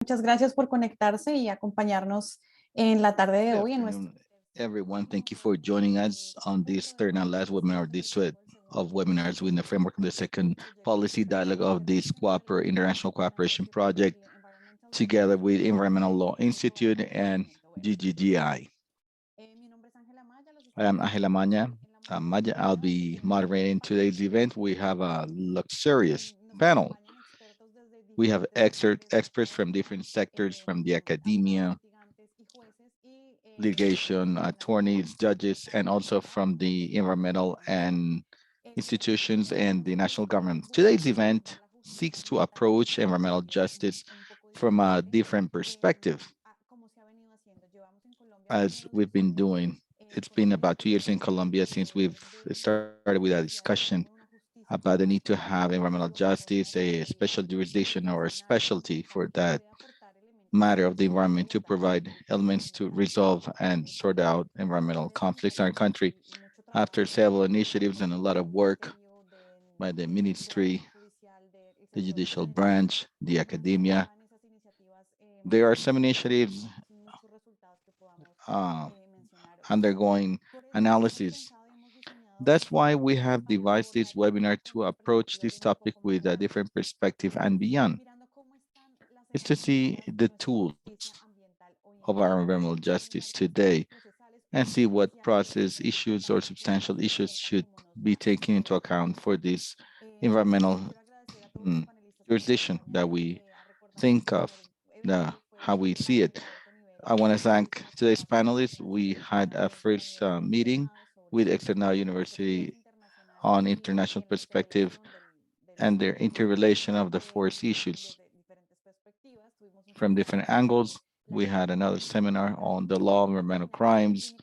Muchas gracias por conectarse y acompañarnos en la tarde de Good hoy en nuestro. afternoon, everyone. Thank you for joining us on this third and last webinar, this suite of webinars within the framework of the second policy dialogue of this international cooperation project, together with Environmental Law Institute and GGGI. I am Ángela Maya. I'll be moderating today's event. We have a luxurious panel. We have experts from different sectors, from the academia, litigation, attorneys, judges, and also from the environmental and institutions and the national government. Today's event seeks to approach environmental justice from a different perspective, as we've been doing. It's been about 2 years in Colombia since we've started with a discussion about the need to have environmental justice, a special jurisdiction or a specialty for that matter of the environment to provide elements to resolve and sort out environmental conflicts in our country. After several initiatives and a lot of work by the ministry, the judicial branch, the academia, there are some initiatives uh, undergoing analysis. That's why we have devised this webinar to approach this topic with a different perspective and beyond. Is to see the tools of our environmental justice today and see what process issues or substantial issues should be taken into account for this environmental mm, jurisdiction that we think of, how we see it. I want to thank today's panelists. We had a first meeting with External University on international perspective and their interrelation of the forest issues from different angles. We had another seminar on the law of environmental crimes,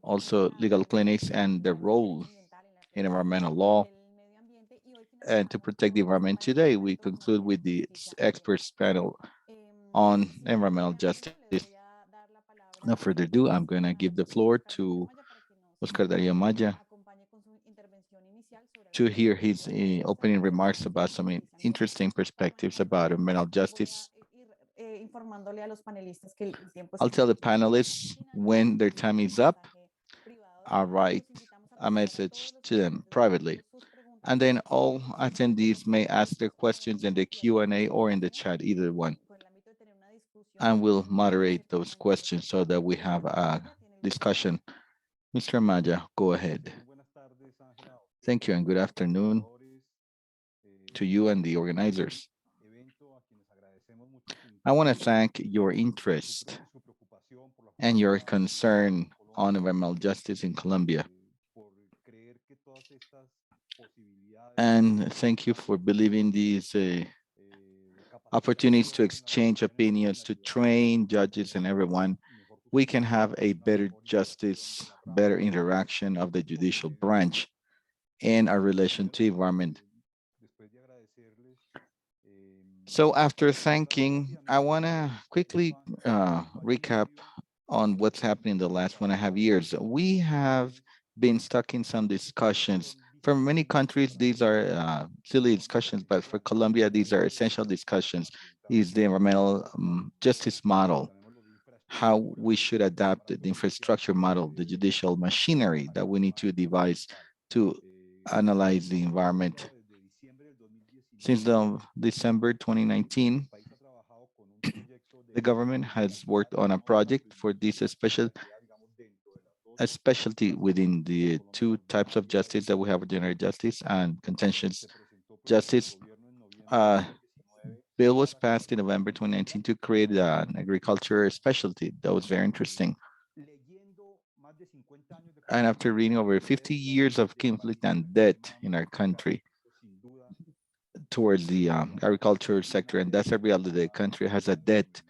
also legal clinics and the role in environmental law and to protect the environment. Today, we conclude with the experts panel on environmental justice. No further ado, I'm going to give the floor to Oscar Dario Maya to hear his opening remarks about some interesting perspectives about environmental justice. I'll tell the panelists when their time is up. I'll write a message to them privately. And then all attendees may ask their questions in the Q&A or in the chat, either one. And we'll moderate those questions so that we have a discussion. Mr. Maya, go ahead. Thank you and good afternoon to you and the organizers. I want to thank your interest and your concern on environmental justice in Colombia. And thank you for believing these opportunities to exchange opinions, to train judges and everyone. We can have a better justice, better interaction of the judicial branch in our relation to environment. So after thanking, I want to quickly recap on what's happening in the last 1.5 years. We have been stuck in some discussions. For many countries, these are silly discussions, but for Colombia, these are essential discussions. Is the environmental justice model, how we should adapt the infrastructure model, the judicial machinery that we need to devise to analyze the environment. Since December 2019, the government has worked on a project for this a specialty within the two types of justice that we have, ordinary justice and contentious justice. Bill was passed in November 2019 to create an agriculture specialty. That was very interesting. And after reading over 50 years of conflict and debt in our country towards the agriculture sector, and that's a reality, the country has a debt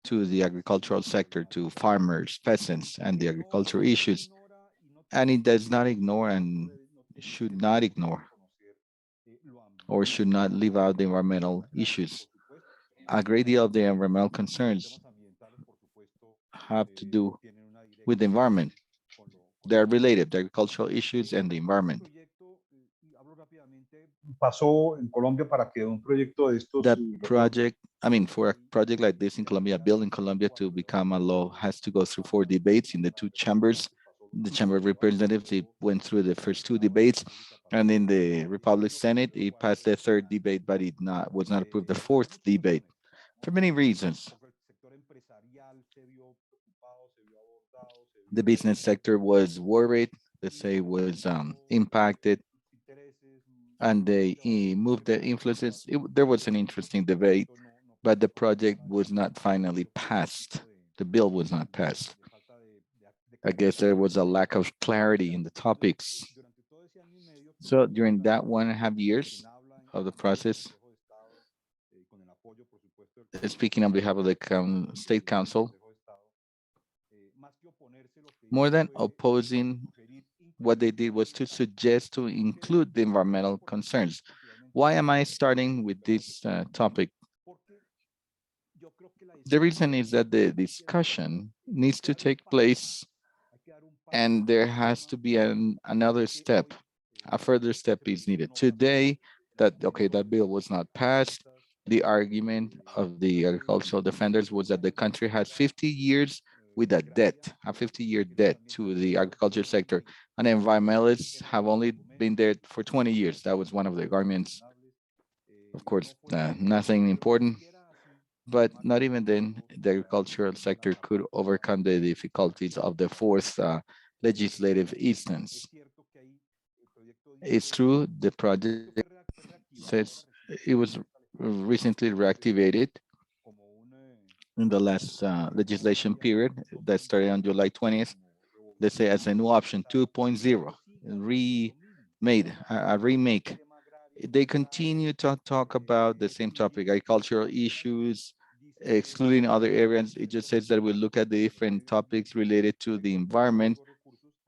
to the agricultural sector, to farmers, peasants, and the agricultural issues. And it does not ignore and should not ignore or should not leave out the environmental issues. A great deal of the environmental concerns have to do with the environment. They are related, the agricultural issues and the environment. pasó en Colombia para que un proyecto de estos The project, I mean, for a project like this in Colombia, a bill in Colombia to become a law has to go through 4 debates in the two chambers. The Chamber of Representatives, it went through the first 2 debates, and in the Republic Senate, it passed the third debate, but it not was not approved the fourth debate for many reasons. The business sector was worried, let's say, was impacted, and they moved the influences. There was an interesting debate, but the project was not finally passed. The bill was not passed. I guess there was a lack of clarity in the topics. So during that 1.5 years of the process, speaking on behalf of the State Council, more than opposing, what they did was to suggest to include the environmental concerns. Why am I starting with this topic? The reason is that the discussion needs to take place, and there has to be another step. A further step is needed. Today, that bill was not passed. The argument of the agricultural defenders was that the country has 50 years with a 50-year debt to the agriculture sector, and environmentalists have only been there for 20 years. That was one of the arguments. Of course, nothing important, but not even then the agricultural sector could overcome the difficulties of the fourth legislative instance. It's true, the project says it was recently reactivated in the last legislation period that started on July 20th. Let's say as a new option 2.0, a remake. They continue to talk about the same topic, agricultural issues, excluding other areas. It just says that we look at the different topics related to the environment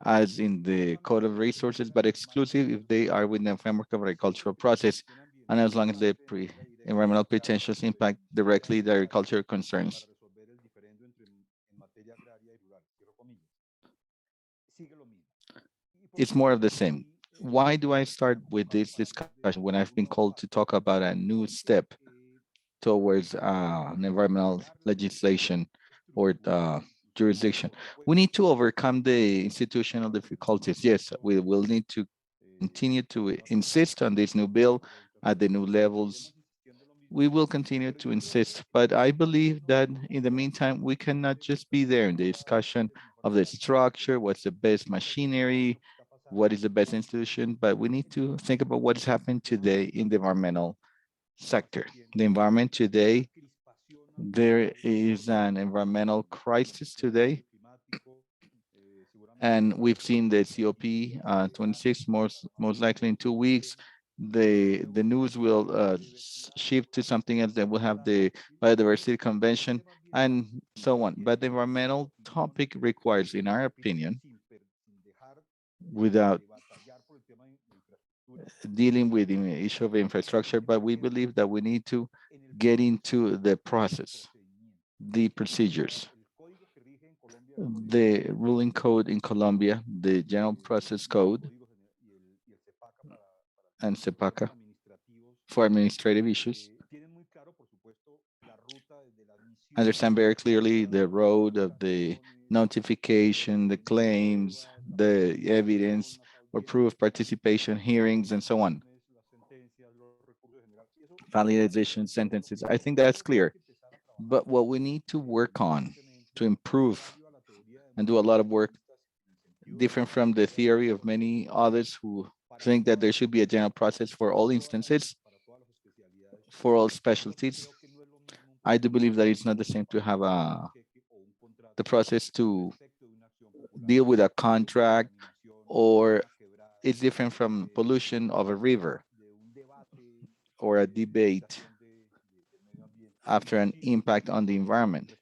as in the code of resources, but exclusive if they are within the framework of agricultural process, and as long as the environmental potentials impact directly the agricultural concerns. It's more of the same. Why do I start with this discussion when I've been called to talk about a new step towards an environmental legislation or jurisdiction? We need to overcome the institutional difficulties. Yes, we will need to continue to insist on this new bill at the new levels. We will continue to insist, but I believe that in the meantime, we cannot just be there in the discussion of the structure, what's the best machinery, what is the best institution, but we need to think about what is happening today in the environmental sector. The environment today, there is an environmental crisis today, and we've seen the COP 26 most likely in 2 weeks. The news will shift to something else. That will have the biodiversity convention and so on. But the environmental topic requires, in our opinion, without dealing with the issue of infrastructure, but we believe that we need to get into the process, the procedures. The ruling code in Colombia, the General Process Code, and CEPACA for administrative issues, understand very clearly the road of the notification, the claims, the evidence or proof participation, hearings, and so on. Validation sentences. I think that's clear. But what we need to work on to improve and do a lot of work, different from the theory of many others who think that there should be a general process for all instances, for all specialties. I do believe that it's not the same to have the process to deal with a contract, or it's different from pollution of a river or a debate after an impact on the environment,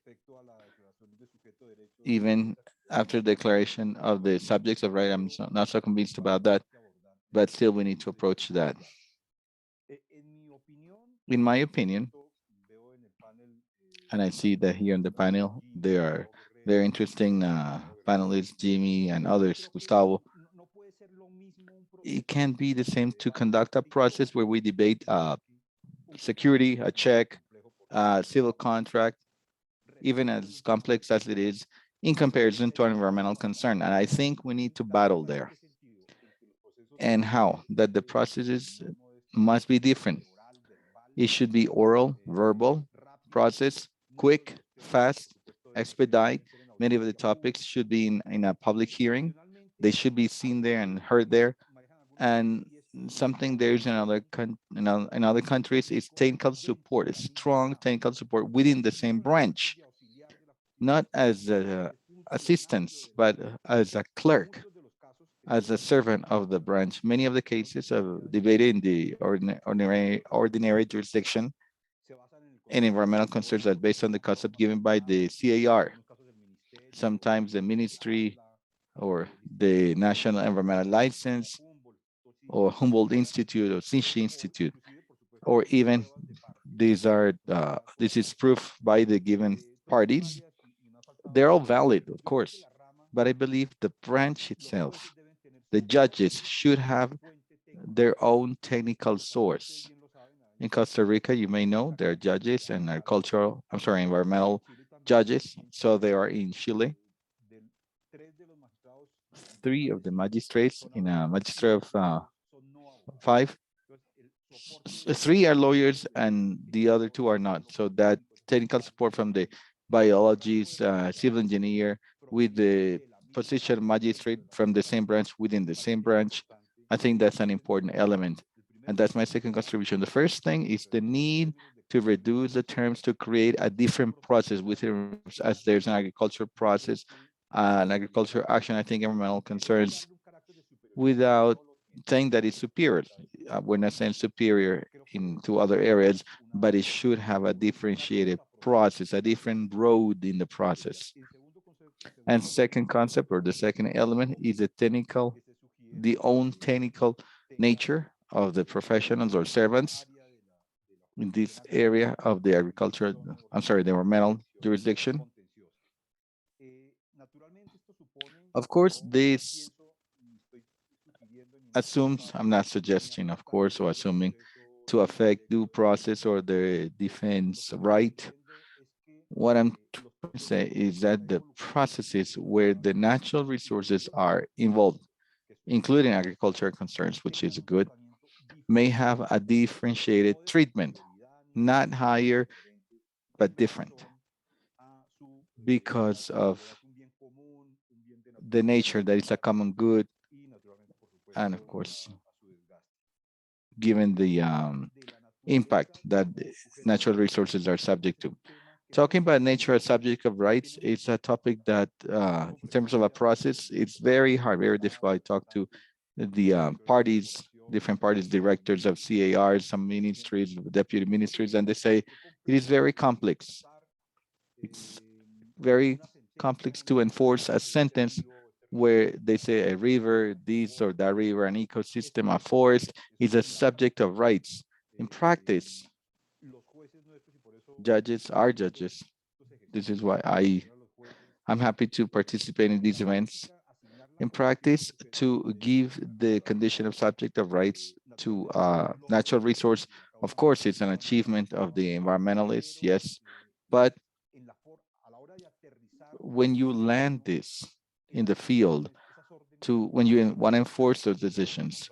even after declaration of the subjects of right. I'm not so convinced about that, but still we need to approach that. In my opinion, and I see that here in the panel, there are very interesting panelists, Jimmy and others, Gustavo. it can be the same to conduct a process where we debate security, a check, civil contract, even as complex as it is in comparison to an environmental concern. And I think we need to battle there. And how? That the processes must be different. It should be oral, verbal, process, quick, fast, expedite. Many of the topics should be in a public hearing. They should be seen there and heard there. And something there's in other countries is technical support, strong technical support within the same branch, not as assistants, but as a clerk, as a servant of the branch. Many of the cases of debated in the ordinary jurisdiction and environmental concerns are based on the concept given by the CAR. Sometimes the ministry or the National Environmental License or Humboldt Institute or Sinchi Institute, or even this is proof by the given parties. They're all valid, of course, but I believe the branch itself, the judges should have their own technical source. In Costa Rica, you may know there are judges and environmental judges. So they are in Chile. Three of the magistrates in a magistrate of five, three are lawyers and the other two are not. So that technical support from the biologist, civil engineer with the position magistrate from the same branch within the same branch, I think that's an important element. And that's my second contribution. The first thing is the need to reduce the terms to create a different process within, as there's an agricultural process, an agricultural action, I think environmental concerns, without saying that it's superior. We're not saying superior into other areas, but it should have a differentiated process, a different road in the process. And second concept, or the second element, is the own technical nature of the professionals or servants in this area of the the environmental jurisdiction. Of course, this assumes, I'm not suggesting, of course, or assuming to affect due process or the defense right. What I'm trying to say is that the processes where the natural resources are involved, including agricultural concerns, which is good, may have a differentiated treatment, not higher, but different, because of the nature that it's a common good, and of course, given the impact that natural resources are subject to. Talking about nature as subject of rights, it's a topic that, in terms of a process, it's very hard, very difficult. I talk to the different parties, directors of CARs, some ministries, deputy ministries, and they say it is very complex. It's very complex to enforce a sentence where they say a river, this or that river, an ecosystem, a forest is a subject of rights. In practice, judges are judges. This is why I'm happy to participate in these events. In practice, to give the condition of subject of rights to natural resource, of course, it's an achievement of the environmentalists, yes, but when you land this in the field, when you want to enforce those decisions,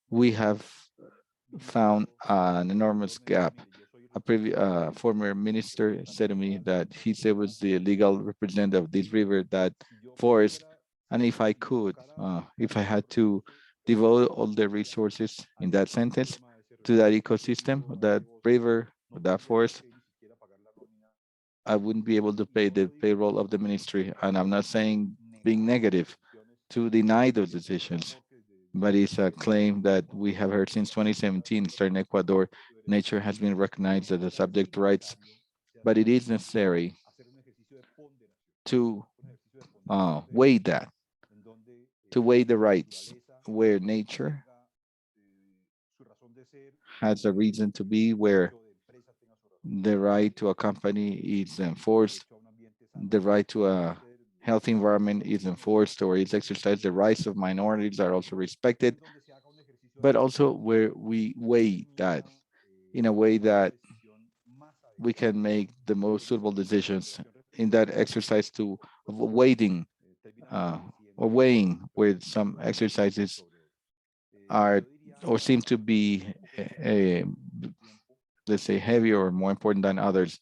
we have found an enormous gap. A former minister said to me that he said was the legal representative of this river, that forest, and if I could, if I had to devote all the resources in that sentence to that ecosystem, that river, that forest, I wouldn't be able to pay the payroll of the ministry. And I'm not saying being negative to deny those decisions, but it's a claim that we have heard since 2017. Starting in Ecuador, nature has been recognized as a subject to rights, but it is necessary to weigh that, to weigh the rights where nature has a reason to be, where the right to a company is enforced, the right to a healthy environment is enforced or is exercised, the rights of minorities are also respected, but also where we weigh that in a way that we can make the most suitable decisions in that exercise to of weighting uh, or weighing where some exercises are or seem to be let's say heavier or more important than others.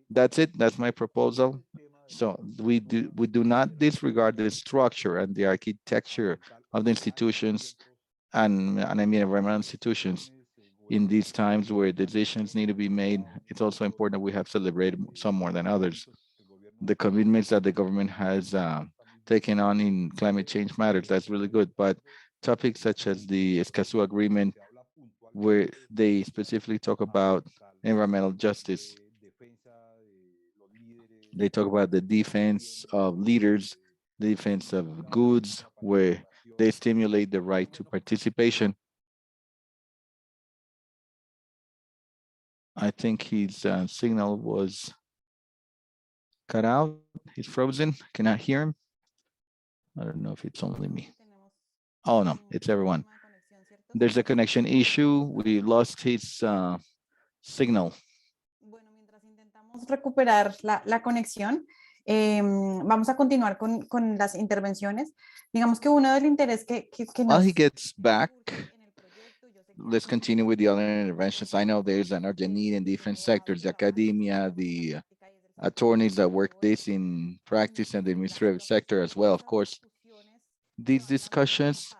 That's it. That's my proposal. So we do not disregard the structure and the architecture of the institutions and I mean environmental institutions in these times where decisions need to be made. It's also important that we have celebrated some more than others. The commitments that the government has taken on in climate change matters. That's really good. But topics such as the Escazú Agreement, where they specifically talk about environmental justice, they talk about the defense of leaders, the defense of goods, where they stimulate the right to participation. I think his signal was cut out. He's frozen. Cannot hear him. I don't know if it's only me. Oh no, it's everyone. There's a connection issue. We lost his signal. Bueno, mientras intentamos recuperar la conexión, vamos a continuar con las intervenciones. Digamos que uno del interés que While he nos gets back, surge en el proyecto, yo sé que let's continue with the other interventions. I know there's an urgent need in different sectors, the academia, the attorneys that work this in practice, and the administrative sector as well, of course. These discussions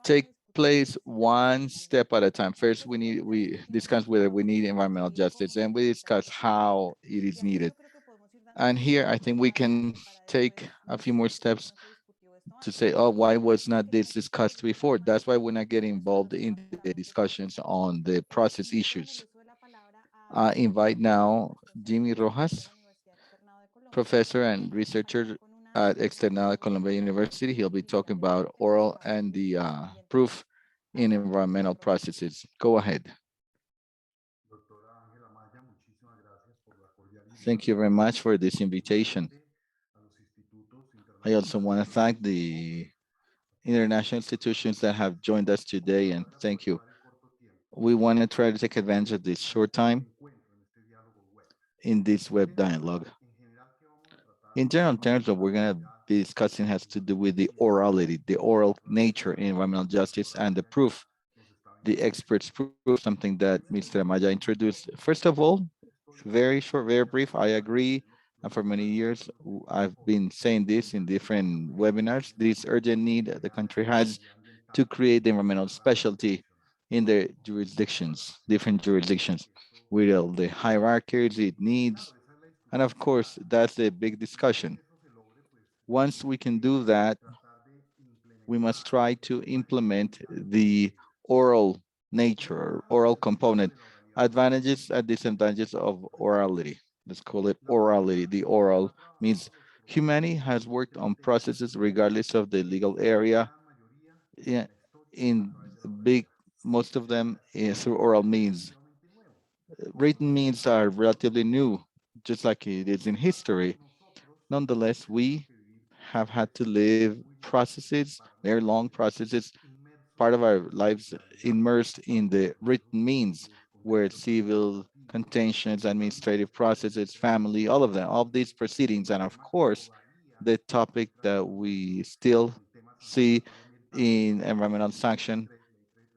take place one step at a time. First, we discuss whether we need environmental justice, and we discuss how it is needed. And here, I think we can take a few more steps to say, oh, why was not this discussed before? That's why we're not getting involved in the discussions on the process issues. I invite now Jimmy Rojas, professor and researcher at External Columbia University. He'll be talking about oral and the proof in environmental processes. Go ahead. Thank you very much for this invitation. I also want to thank the international institutions that have joined us today, and thank you. We want to try to take advantage of this short time in this web dialogue. In general terms, what we're going to be discussing has to do with the orality, the oral nature in environmental justice, and the proof, the experts' proof, something that Mr. Amaya introduced. First of all, very short, very brief, I agree. And for many years, I've been saying this in different webinars, this urgent need that the country has to create the environmental specialty in the jurisdictions, different jurisdictions, with all the hierarchies it needs. And of course, that's a big discussion. Once we can do that, we must try to implement the oral nature, oral component, advantages and disadvantages of orality. Let's call it orality. The oral means humanity has worked on processes regardless of the legal area. Yeah, in big, most of them through oral means. Written means are relatively new, just like it is in history. Nonetheless, we have had to live processes, very long processes, part of our lives immersed in the written means, where civil contentions, administrative processes, family, all of them, all of these proceedings, and of course, the topic that we still see in environmental sanction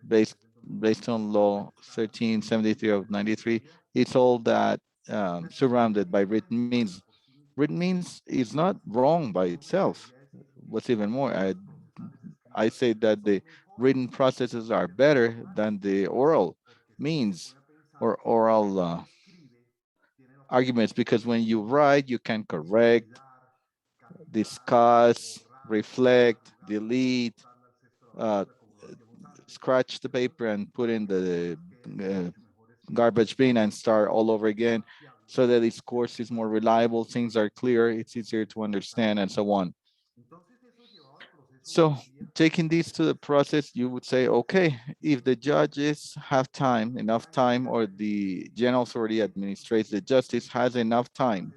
based based on law 1373 of 93, it's all that surrounded by written means. Written means is not wrong by itself. What's even more, I say that the written processes are better than the oral means or oral arguments, because when you write, you can correct, discuss, reflect, delete, uh, scratch the paper and put in the uh, garbage bin and start all over again, so that this course is more reliable, things are clear, it's easier to understand, and so on. So taking these to the process, you would say, okay, if the judges have time, enough time, or the general authority administrates the justice has enough time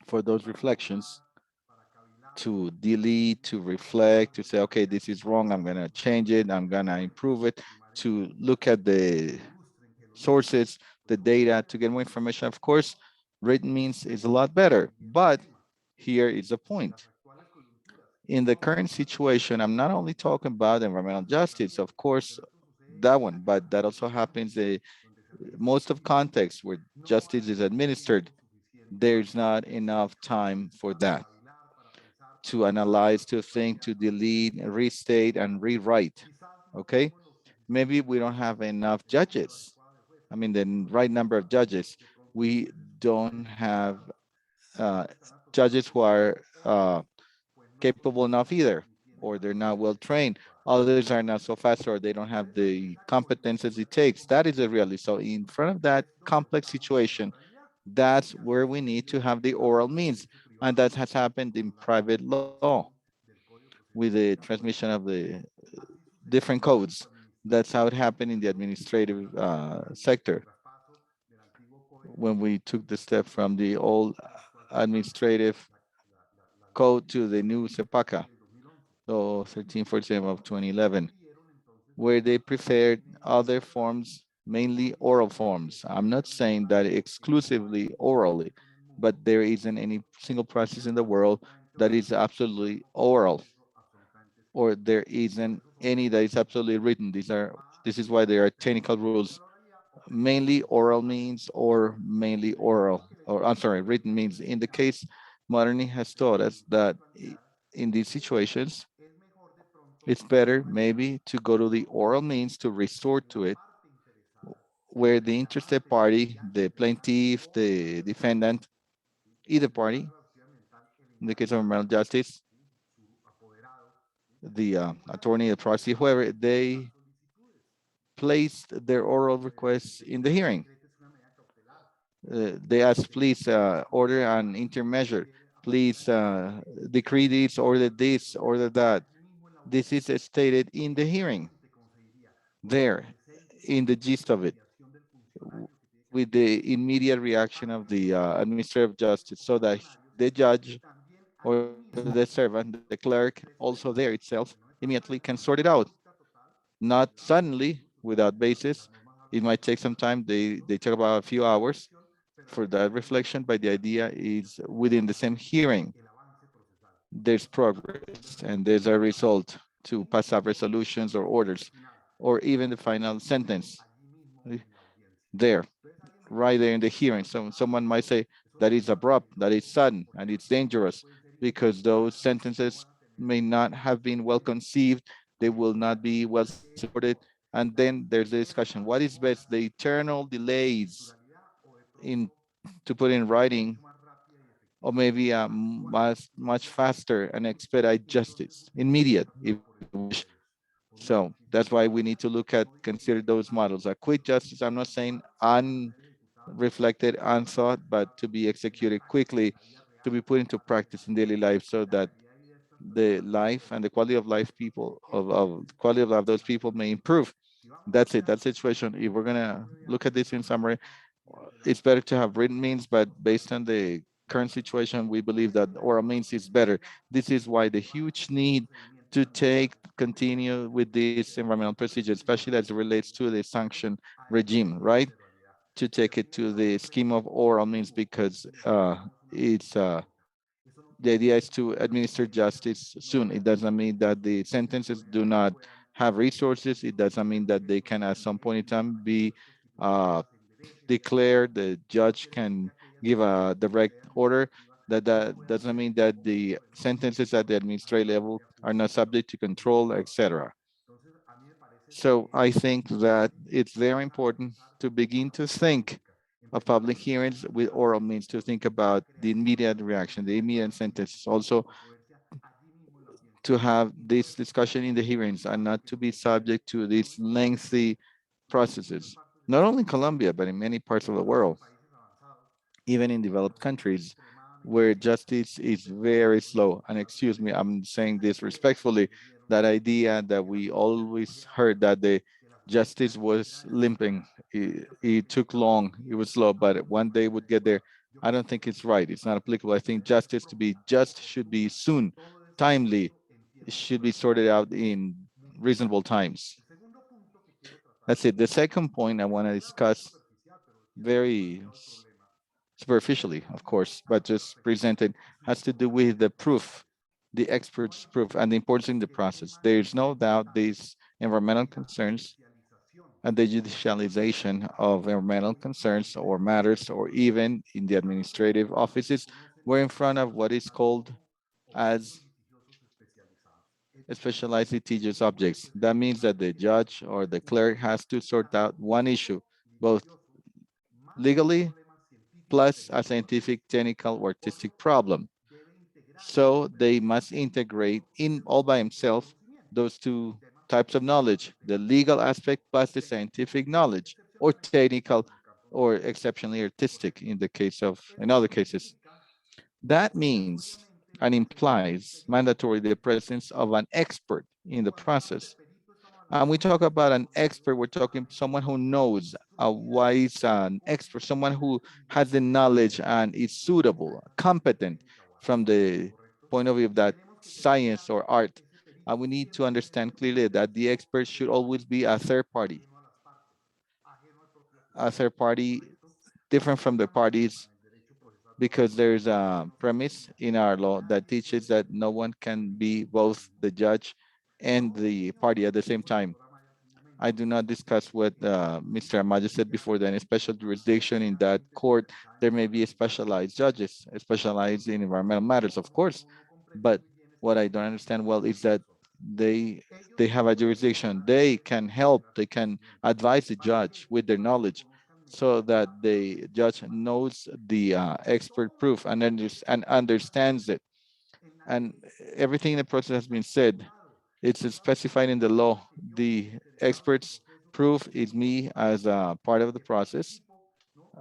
for those reflections, to delete, to reflect, to say, okay, this is wrong, I'm gonna change it, I'm gonna improve it, to look at the sources, the data, to get more information. Of course, written means is a lot better, but here is the point. In the current situation, I'm not only talking about environmental justice, of course, that one, but that also happens most of context where justice is administered, there's not enough time for that to analyze, to think, to delete, restate, and rewrite. Okay, maybe we don't have enough judges. I mean, the right number of judges. We don't have uh, judges who are capable enough either, or they're not well trained. Others are not so fast, or they don't have the competences it takes. That is the reality. So in front of that complex situation, that's where we need to have the oral means. And that has happened in private law with the transmission of the different codes. That's how it happened in the administrative sector when we took the step from the old administrative code to the new CEPACA, so 1347 of 2011, where they preferred other forms, mainly oral forms. I'm not saying that exclusively orally, but there isn't any single process in the world that is absolutely oral, or there isn't any that is absolutely written. This is why there are technical rules. Mainly oral means or mainly oral, or I'm sorry, written means. In the case, modernity has taught us that in these situations, it's better maybe to go to the oral means to resort to it, where the interested party, the plaintiff, the defendant, either party, in the case of environmental justice, the attorney, the proxy, whoever, they placed their oral requests in the hearing. They ask, please order an intermeasure, please decree this, order that. This is stated in the hearing, there, in the gist of it, with the immediate reaction of the administrative justice, so that the judge or the servant, the clerk, also there itself, immediately can sort it out. Not suddenly, without basis. It might take some time. They talk about a few hours for that reflection, but the idea is within the same hearing, there's progress and there's a result to pass up resolutions or orders, or even the final sentence there, right there in the hearing. So someone might say that is abrupt, that is sudden, and it's dangerous because those sentences may not have been well conceived, they will not be well supported. And then there's the discussion, what is best, the eternal delays in to put in writing, or maybe a much faster and expedite justice, immediate if we wish. So that's why we need to look at, consider those models. A quick justice, I'm not saying unreflected, unthought, but to be executed quickly, to be put into practice in daily life, so that the life and the quality of life of quality of life of those people may improve. That's it. That's the situation. If we're gonna look at this in summary, it's better to have written means, but based on the current situation, we believe that oral means is better. This is why the huge need to continue with this environmental procedure, especially as it relates to the sanction regime, right? To take it to the scheme of oral means, because it's the idea is to administer justice soon. It doesn't mean that the sentences do not have resources. It doesn't mean that they can at some point in time be uh, declared. The judge can give a direct order. That doesn't mean that the sentences at the administrative level are not subject to control, etc. So I think that it's very important to begin to think of public hearings with oral means, to think about the immediate reaction, the immediate sentences. Also, to have this discussion in the hearings and not to be subject to these lengthy processes, not only in Colombia, but in many parts of the world, even in developed countries where justice is very slow. And excuse me, I'm saying this respectfully, that idea that we always heard that the justice was limping, it took long, it was slow, but one day would get there. I don't think it's right. It's not applicable. I think justice to be just should be soon, timely. It should be sorted out in reasonable times. That's it. The second point I want to discuss very superficially, of course, but just presented, has to do with the proof, the expert's proof, and the importance in the process. There's no doubt these environmental concerns and the judicialization of environmental concerns or matters, or even in the administrative offices, we're in front of what is called as specialized litigious objects. That means that the judge or the clerk has to sort out one issue, both legally plus a scientific, technical, or artistic problem. So they must integrate in all by himself those two types of knowledge, the legal aspect plus the scientific knowledge, or technical, or exceptionally artistic in the case of, in other cases. That means and implies mandatory the presence of an expert in the process. And we talk about an expert, we're talking someone who knows, a wise an expert, someone who has the knowledge and is suitable, competent from the point of view of that science or art. And we need to understand clearly that the expert should always be a third party different from the parties, because there's a premise in our law that teaches that no one can be both the judge and the party at the same time. I do not discuss what Mr. Amaya said before, that in special jurisdiction in that court, there may be specialized judges, specialized in environmental matters, of course. But what I don't understand well is that they they have a jurisdiction. They can help, they can advise the judge with their knowledge so that the judge knows the expert proof and, and understands it. And everything in the process has been said. It's specified in the law. The expert's proof is me as a part of the process,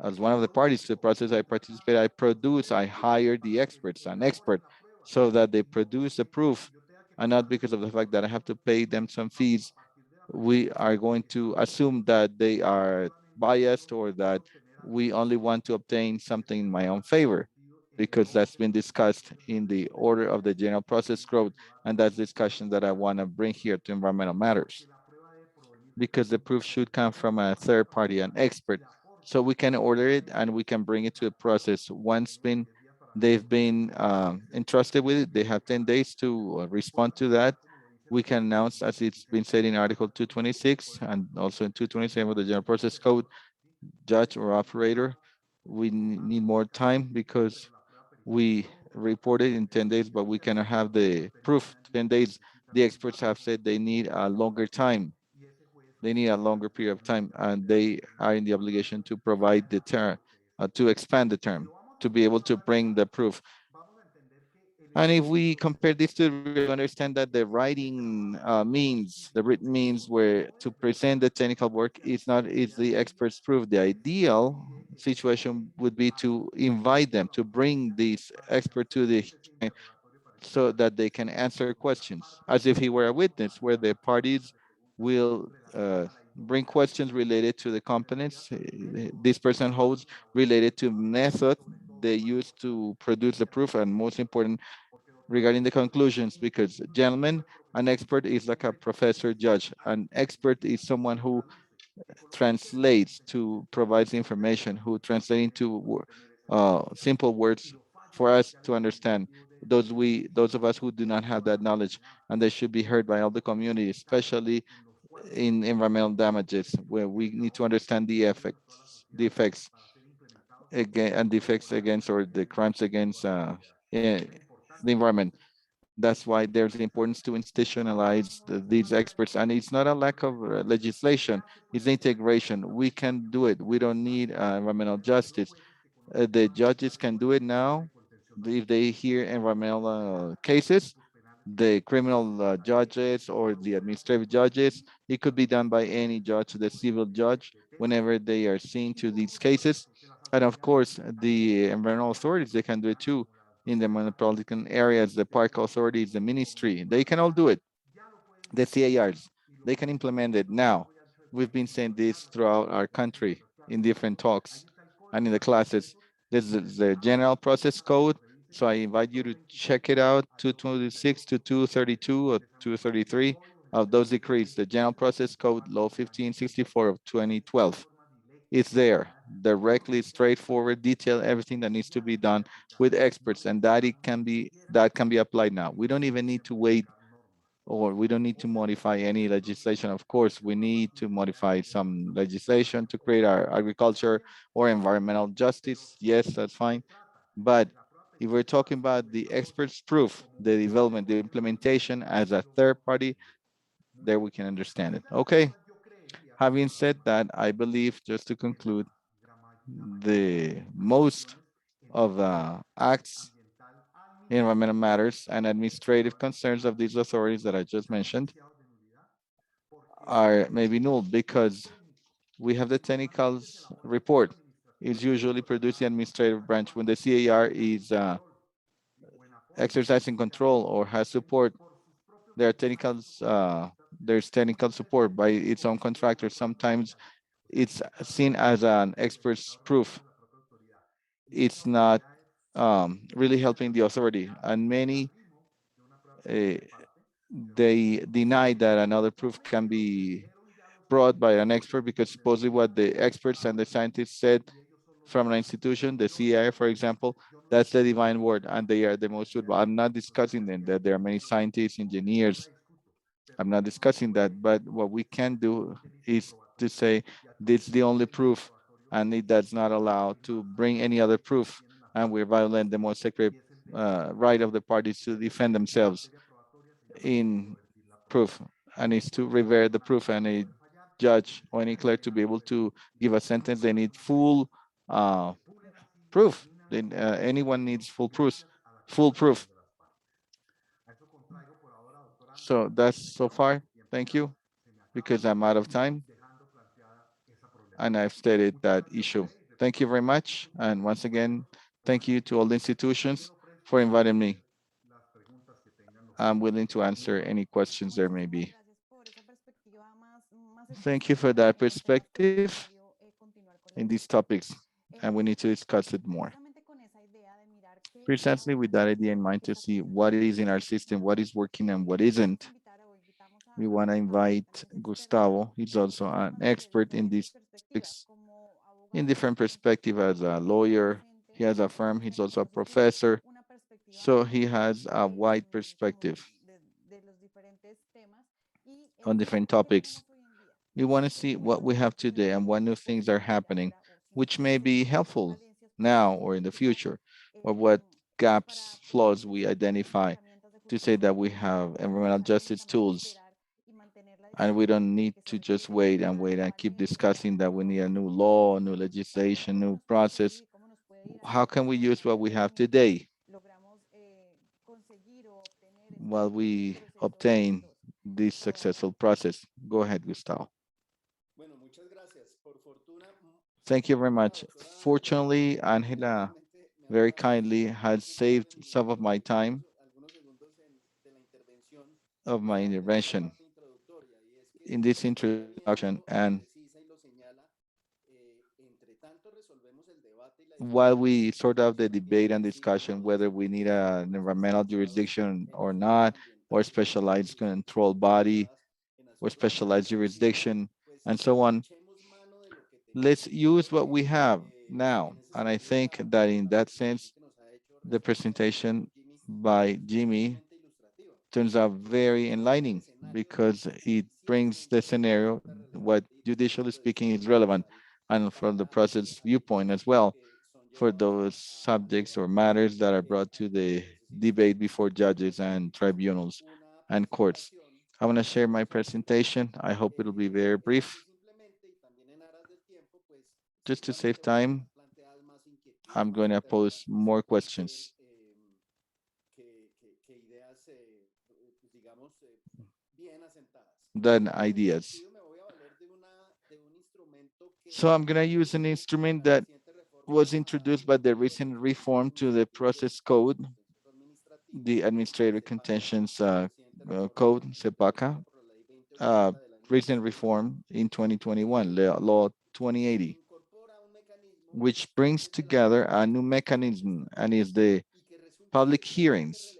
as one of the parties to the process. I participate, I produce, I hire the experts, an expert, so that they produce the proof, and not because of the fact that I have to pay them some fees. We are going to assume that they are biased or that we only want to obtain something in my own favor, because that's been discussed in the order of the general process code, and that's discussion that I want to bring here to environmental matters, because the proof should come from a third party, an expert, so we can order it and we can bring it to the process. Once they've been entrusted with it, they have 10 days to respond to that. We can announce, as it's been said in Article 226 and also in 227 of the General Process Code, judge or operator, we need more time because we reported in 10 days, but we cannot have the proof 10 days. The experts have said they need a longer time. They need a longer period of time, and they are in the obligation to provide the term, to expand the term, to be able to bring the proof. And if we compare this to understand that the writing means, the written means where to present the technical work is not, is the expert's proof. The ideal situation would be to invite them, to bring this expert to the hearing so that they can answer questions as if he were a witness, where the parties will bring questions related to the components this person holds, related to method they use to produce the proof, and most important, regarding the conclusions, because gentlemen, an expert is like a professor judge. An expert is someone who translates, to provides information, who translates into simple words for us to understand. Those of us who do not have that knowledge, and they should be heard by all the community, especially in environmental damages, where we need to understand the effects again, and the effects against, or the crimes against the environment. That's why there's the importance to institutionalize these experts. And it's not a lack of legislation, it's integration. We can do it. We don't need environmental justice. The judges can do it now. If they hear environmental cases, the criminal judges or the administrative judges, it could be done by any judge, the civil judge, whenever they are seeing to these cases. And of course, the environmental authorities, they can do it too. In the metropolitan areas, the park authorities, the ministry, they can all do it. The CARs, they can implement it now. We've been saying this throughout our country in different talks and in the classes. This is the general process code. So I invite you to check it out, 226 to 232 or 233 of those decrees, the general process code law 1564 of 2012. It's there, directly, straightforward, detail everything that needs to be done with experts, and that can be applied now. We don't even need to wait, or we don't need to modify any legislation. Of course, we need to modify some legislation to create our agriculture or environmental justice. Yes, that's fine. But if we're talking about the experts proof, the development, the implementation as a third party, there we can understand it. Okay. Having said that, I believe, just to conclude, the most of the acts, environmental matters, and administrative concerns of these authorities that I just mentioned are maybe null because we have the technicals report. Is usually produced the administrative branch when the CAR is exercising control or has support. There are technicals, there's technical support by its own contractor. Sometimes it's seen as an expert's proof. It's not really helping the authority, and many uh, they deny that another proof can be brought by an expert because supposedly what the experts and the scientists said from an institution, the CIA, for example, that's the divine word, and they are the most suitable. I'm not discussing them, that there are many scientists, engineers. I'm not discussing that, but what we can do is to say this is the only proof, and it does not allow to bring any other proof, and we violate the most sacred right of the parties to defend themselves in proof, and it's to revert the proof, and a judge or any clerk to be able to give a sentence, they need full uh, proof. Then anyone needs full proof, full proof. So that's so far. Thank you, because I'm out of time and I've stated that issue. Thank you very much. And once again, thank you to all the institutions for inviting me. I'm willing to answer any questions there may be. Thank you for that perspective in these topics, and we need to discuss it more. Precisely with that idea in mind to see what is in our system, what is working and what isn't. We want to invite Gustavo. He's also an expert in these topics in different perspective as a lawyer. He has a firm. He's also a professor. So he has a wide perspective on different topics. We want to see what we have today and what new things are happening, which may be helpful now or in the future, or what gaps, flaws we identify to say that we have environmental justice tools and we don't need to just wait and wait and keep discussing that we need a new law, new legislation, new process. How can we use what we have today while we obtain this successful process? Go ahead, Gustavo. Thank you very much. Fortunately, Angela very kindly has saved some of my time of my intervention in this introduction. And while we sort out the debate and discussion whether we need an environmental jurisdiction or not, or specialized control body, or specialized jurisdiction, and so on, let's use what we have now. And I think that in that sense, the presentation by Jimmy turns out very enlightening because it brings the scenario, what judicially speaking is relevant, and from the process viewpoint as well, for those subjects or matters that are brought to the debate before judges and tribunals and courts. I want to share my presentation. I hope it'll be very brief. Just to save time, I'm going to pose more questions than ideas. So I'm going to use an instrument that was introduced by the recent reform to the process code, the Administrative Contentions Code, CEPACA, recent reform in 2021, Law 2080. which brings together a new mechanism and is the public hearings.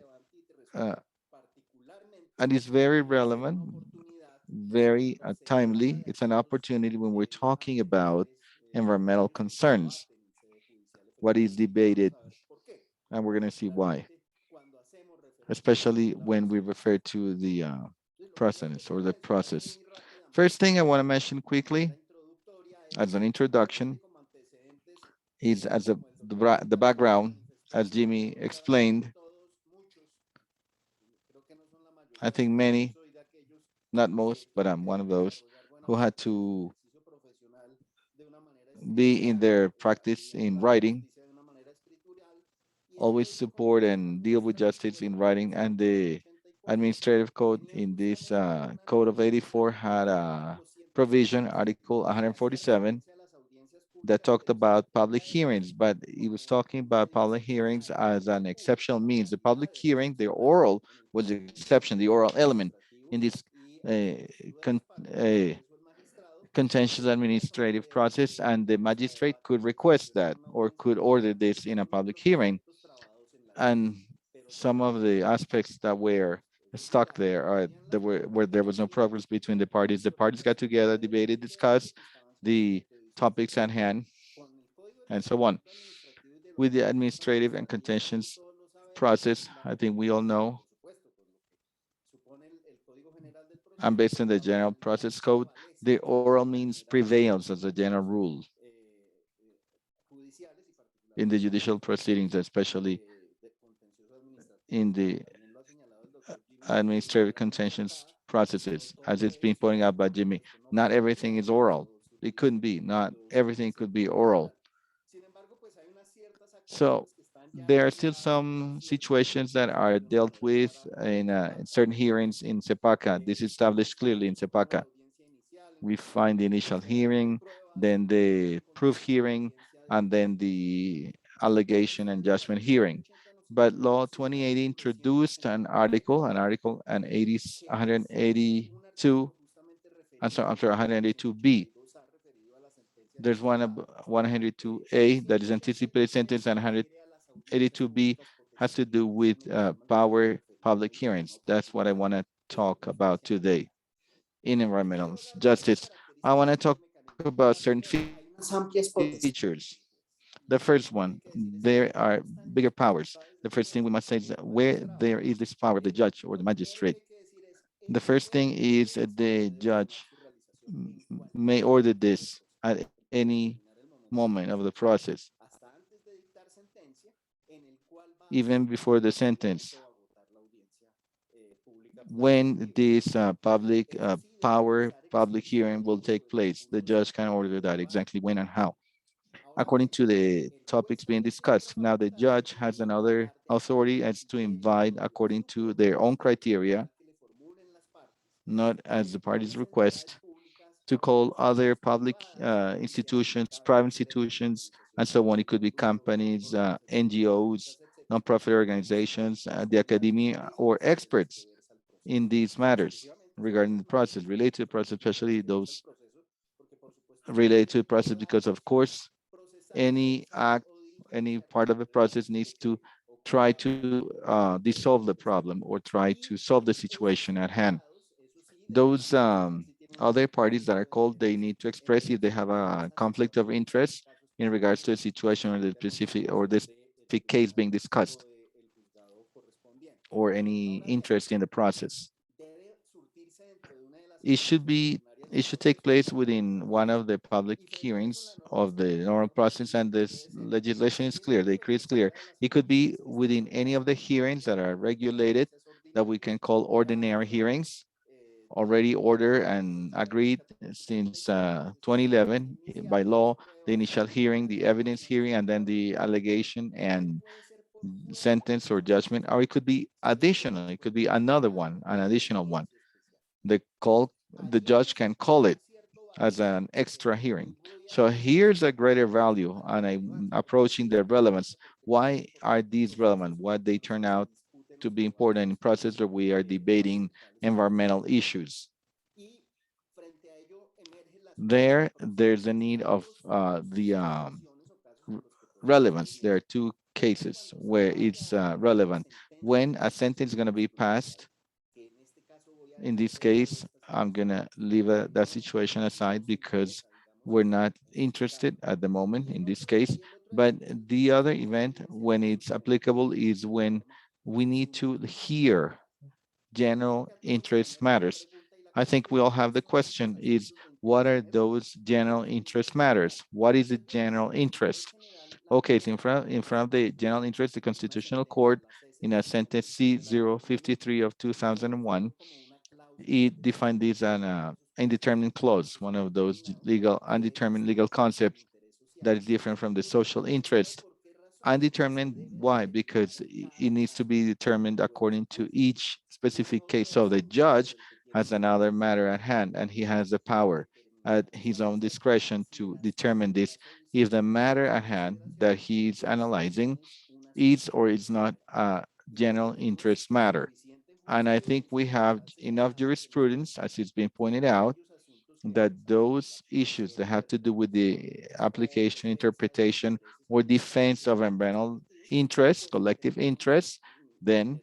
Uh, and it's very relevant, very timely. It's an opportunity when we're talking about environmental concerns, what is debated, and we're going to see why, especially when we refer to the process or the process. First thing I want to mention quickly as an introduction is as the background, as Jimmy explained. I think many, not most, but I'm one of those who had to be in their practice in writing, always support and deal with justice in writing. And the administrative code in this code of 84 had a provision, Article 147, that talked about public hearings, but he was talking about public hearings as an exceptional means. The public hearing, the oral was the exception, the oral element in this uh, con uh, contentious administrative process, and the magistrate could request that or could order this in a public hearing. And some of the aspects that were stuck there are there were where there was no progress between the parties. The parties got together, debated, discussed the topics at hand, and so on. With the administrative and contentious process, I think we all know, and based on the general process code, the oral means prevails as a general rule in the judicial proceedings, especially in the administrative contentious processes, as it's been pointed out by Jimmy. Not everything is oral. It couldn't be. Not everything could be oral. So there are still some situations that are dealt with in certain hearings in CEPACA. This is established clearly in CEPACA. We find the initial hearing, then the proof hearing, and then the allegation and judgment hearing. But Law 2080 introduced an 182, I'm sorry, 182B. There's one of 102A that is anticipated sentence, and 182B has to do with power public hearings. That's what I want to talk about today in environmental justice. I want to talk about certain features. The first one, there are bigger powers. The first thing we must say is that where there is this power of the judge or the magistrate. The first thing is the judge may order this at any moment of the process, even before the sentence. When this public hearing will take place, the judge can order that exactly when and how, according to the topics being discussed. Now, the judge has another authority as to invite according to their own criteria, not as the parties request, to call other public institutions, private institutions, and so on. It could be companies, NGOs, nonprofit organizations, the academia, or experts in these matters regarding the process, related to the process, especially those related to the process, because of course, any act, any part of the process needs to try to dissolve the problem or try to solve the situation at hand. Those other parties that are called, they need to express if they have a conflict of interest in regards to a situation or the specific case being discussed, or any interest in the process. It should be it should take place within one of the public hearings of the normal process, and this legislation is clear, the decree is clear. It could be within any of the hearings that are regulated, that we can call ordinary hearings, already ordered and agreed since 2011 by law, the initial hearing, the evidence hearing, and then the allegation and sentence or judgment, or it could be additional, it could be another one, an additional one. The call, the judge can call it as an extra hearing. So here's a greater value, and I'm approaching the relevance. Why are these relevant? What they turn out to be important in process where we are debating environmental issues. There's a need of relevance. There are two cases where it's relevant. When a sentence is going to be passed, in this case, I'm going to leave that situation aside because we're not interested at the moment in this case. But the other event when it's applicable is when we need to hear general interest matters. I think we all have the question is, what are those general interest matters? What is the general interest? Okay, so in front of the general interest, the Constitutional Court in a sentence C-053 of 2001, it defined this as an indeterminate clause, one of those legal, undetermined legal concepts that is different from the social interest. Undetermined, why? Because it needs to be determined according to each specific case. So the judge has another matter at hand, and he has the power at his own discretion to determine this if the matter at hand that he's analyzing is or is not a general interest matter. And I think we have enough jurisprudence, as it's been pointed out, that those issues that have to do with the application, interpretation, or defense of environmental interests, collective interests, then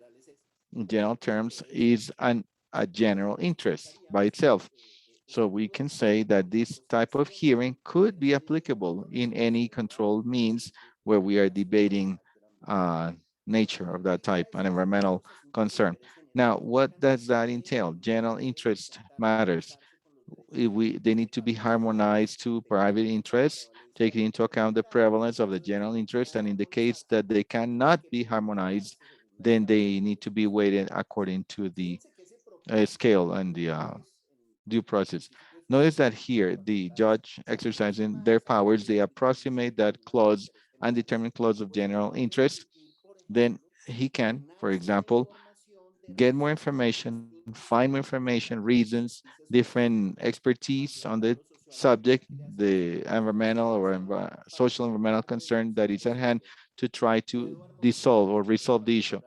in general terms is a general interest by itself. So we can say that this type of hearing could be applicable in any controlled means where we are debating uh, nature of that type, an environmental concern. Now, what does that entail? General interest matters. They need to be harmonized to private interests, taking into account the prevalence of the general interest. And in the case that they cannot be harmonized, then they need to be weighted according to the scale and the due process. Notice that here, the judge exercising their powers, they approximate that clause, undetermined clause of general interest, then he can, for example, get more information, find more information, reasons, different expertise on the subject, the environmental or social environmental concern that is at hand to try to dissolve or resolve the issue.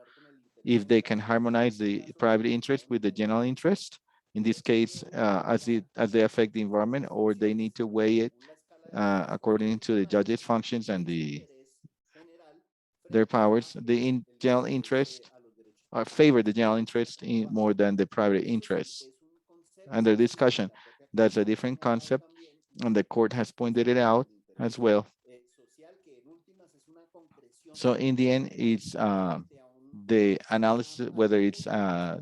If they can harmonize the private interest with the general interest, in this case, as they affect the environment, or they need to weigh it according to the judge's functions and their powers, the general interest favor the general interest more than the private interest. Under discussion, that's a different concept, and the court has pointed it out as well. So in the end, it's the analysis, whether it's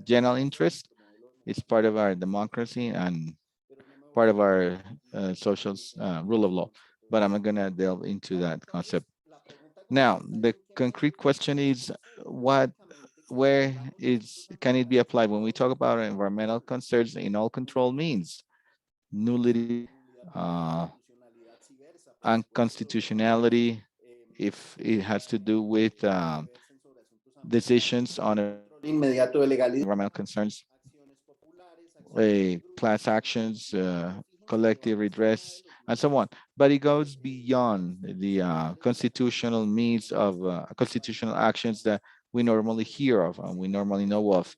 general interest, it's part of our democracy and part of our social rule of law. But I'm not gonna delve into that concept. Now, the concrete question is what, where is, can it be applied? When we talk about environmental concerns in all control means, nullity, unconstitutionality, if it has to do with decisions on environmental concerns, class actions, collective redress, and so on. But it goes beyond the constitutional means of constitutional actions that we normally hear of and we normally know of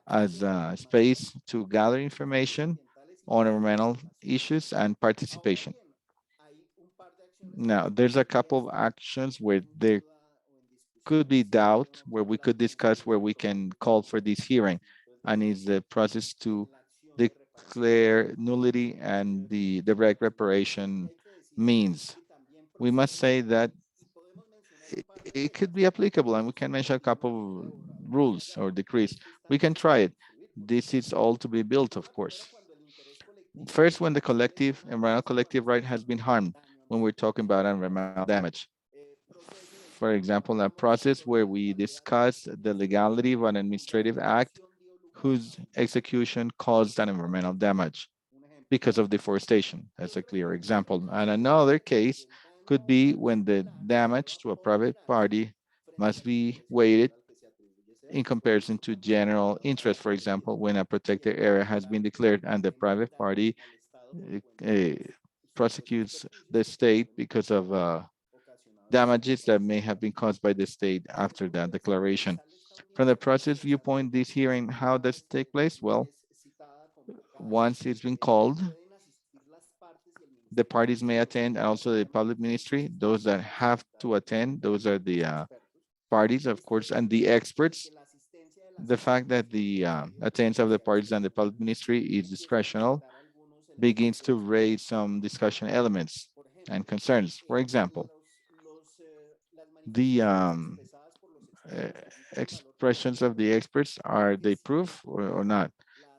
as a space to gather information on environmental issues and participation. Now, there's a couple of actions where there could be doubt, where we could discuss where we can call for this hearing, and is the process to declare nullity and the direct reparation means. We must say that it could be applicable, and we can mention a couple of rules or decrees. We can try it. This is all to be built, of course. First, when the collective, environmental collective right has been harmed, when we're talking about environmental damage. For example, a process where we discuss the legality of an administrative act whose execution caused an environmental damage because of deforestation. That's a clear example. And another case could be when the damage to a private party must be weighted in comparison to general interest. For example, when a protected area has been declared and the private party uh, prosecutes the state because of damages that may have been caused by the state after that declaration. From the process viewpoint, this hearing, how does it take place? Well, once it's been called, the parties may attend, and also the public ministry. Those that have to attend, those are the parties, of course, and the experts. The fact that the attendance of the parties and the public ministry is discretional begins to raise some discussion elements and concerns. For example, the uh, expressions of the experts, are they proof or not?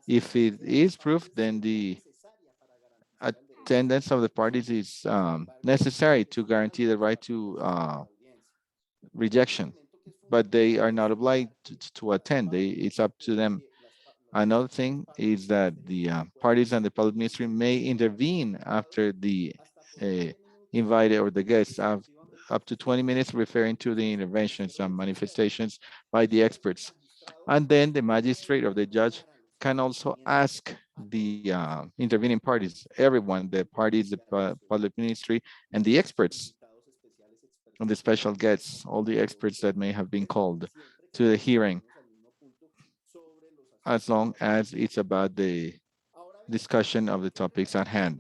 If it is proof, then the attendance of the parties is necessary to guarantee the right to rejection, but they are not obliged to attend. It's up to them. Another thing is that the parties and the public ministry may intervene after the uh, invited or the guests have up to 20 minutes referring to the interventions and manifestations by the experts. And then the magistrate or the judge can also ask the intervening parties, everyone, the parties, the public ministry, and the experts, and the special guests, all the experts that may have been called to the hearing, as long as it's about the discussion of the topics at hand.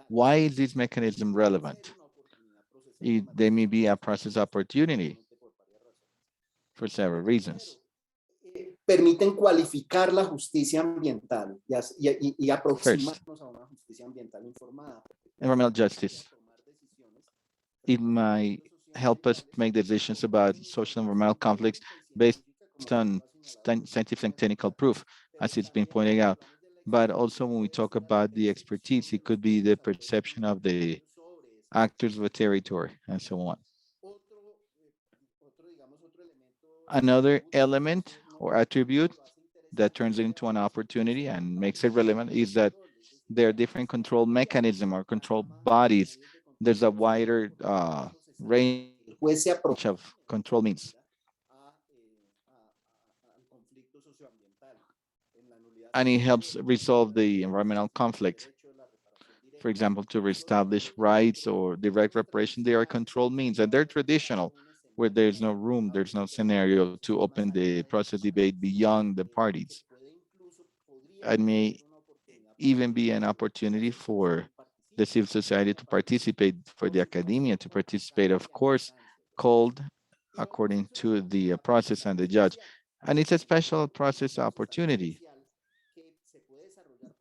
Why is this mechanism relevant? There may be a process opportunity for several reasons. Permiten cualificar la justicia ambiental y First, aproximarnos a una justicia ambiental informada. environmental justice. It might help us make decisions about social and environmental conflicts based on scientific and technical proof, as it's been pointing out. But also when we talk about the expertise, it could be the perception of the actors of a territory and so on. Another element or attribute that turns it into an opportunity and makes it relevant is that there are different control mechanism or control bodies. There's a wider range of control means. And it helps resolve the environmental conflict. For example, to reestablish rights or direct reparation, they are control means, and they're traditional, where there's no room, there's no scenario to open the process debate beyond the parties. It may even be an opportunity for the civil society to participate, for the academia to participate, of course, called according to the process and the judge. And it's a special process opportunity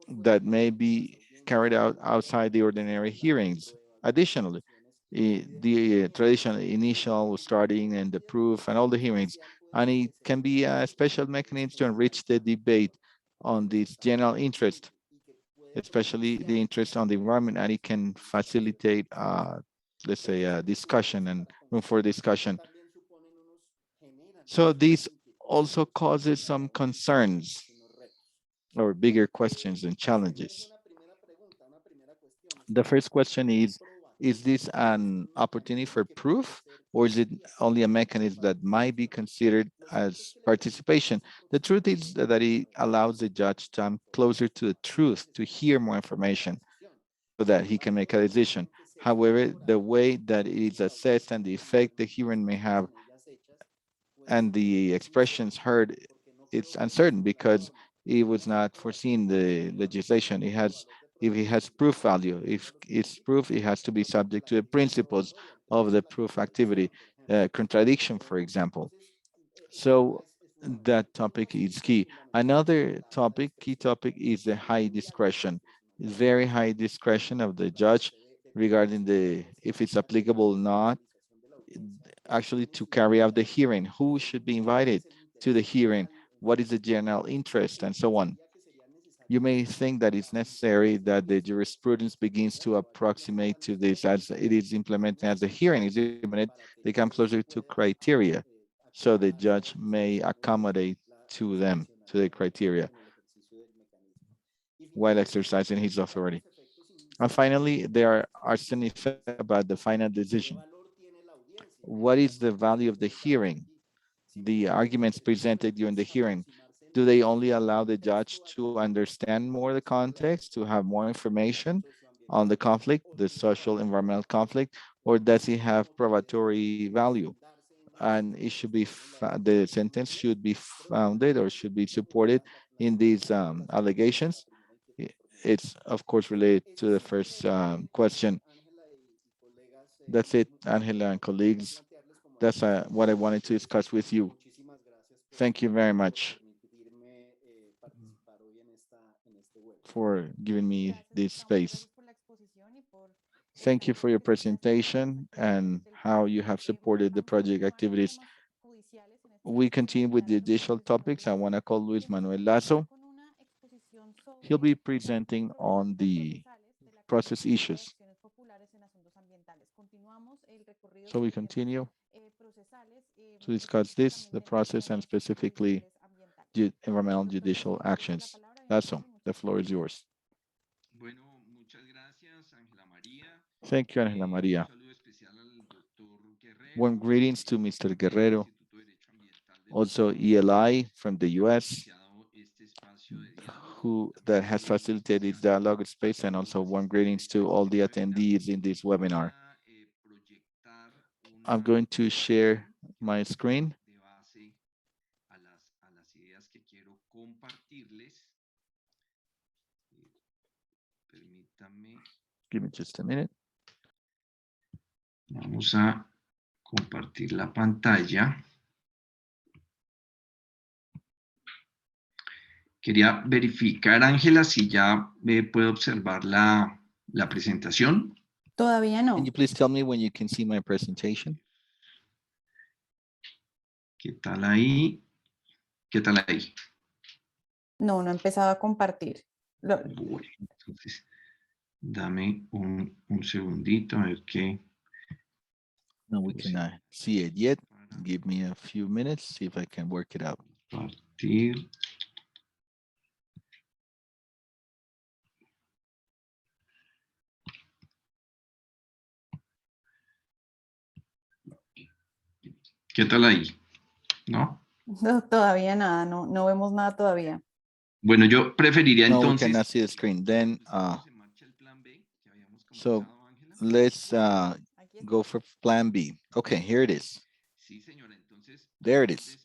that may be carried out outside the ordinary hearings. Additionally, the traditional initial starting and the proof and all the hearings, and it can be a special mechanism to enrich the debate on this general interest, especially the interest on the environment, and it can facilitate, let's say, a discussion and room for discussion. So this also causes some concerns or bigger questions and challenges. The first question is this an opportunity for proof, or is it only a mechanism that might be considered as participation? The truth is that it allows the judge to come closer to the truth, to hear more information so that he can make a decision. However, the way that it is assessed and the effect the hearing may have and the expressions heard, it's uncertain because it was not foreseen the legislation. It has, if it has proof value, if it's proof, it has to be subject to the principles of the proof activity, contradiction, for example. So that topic is key. Another topic, key topic, is the high discretion. Very high discretion of the judge regarding the if it's applicable or not, actually to carry out the hearing, who should be invited to the hearing, what is the general interest, and so on. You may think that it's necessary that the jurisprudence begins to approximate to this as it is implemented, as the hearing is implemented, they come closer to criteria. So the judge may accommodate to them, to the criteria, while exercising his authority. And finally, there are some effects about the final decision. What is the value of the hearing? The arguments presented during the hearing, do they only allow the judge to understand more the context, to have more information on the conflict, the social environmental conflict, or does it have probatory value? And it should be, the sentence should be founded or should be supported in these allegations. it's of course related to the first question. That's it, Angela and colleagues. That's what I wanted to discuss with you. Thank you very much for giving me this space. Thank you for your presentation and how you have supported the project activities. We continue with the additional topics. I want to call Luis Manuel Lazo. He'll be presenting on the process issues. So we continue to discuss this, the process, and specifically environmental judicial actions. Lazo, the floor is yours. Thank you, Angela Maria. Warm greetings to Mr. Guerrero, also ELI from the US, that has facilitated this dialogue space, and also warm greetings to all the attendees in this webinar. I'm going to share my screen. Give me just a minute. Vamos a compartir la pantalla. Quería verificar, Ángela, si ya puede observar la presentación. Todavía no. Can you please tell me when you can see my presentation? ¿Qué tal ahí? ¿Qué tal ahí? No, no he empezado a compartir. Bueno, entonces, dame un segundito a ver qué. No, we cannot see it yet. Give me a few minutes, see if I can work it out. Compartir. ¿Qué tal ahí? ¿No? No, todavía nada, no vemos nada todavía. Bueno, yo preferiría No, we entonces. cannot see the screen. Then, so let's go for plan B. Okay, here it is. There it is.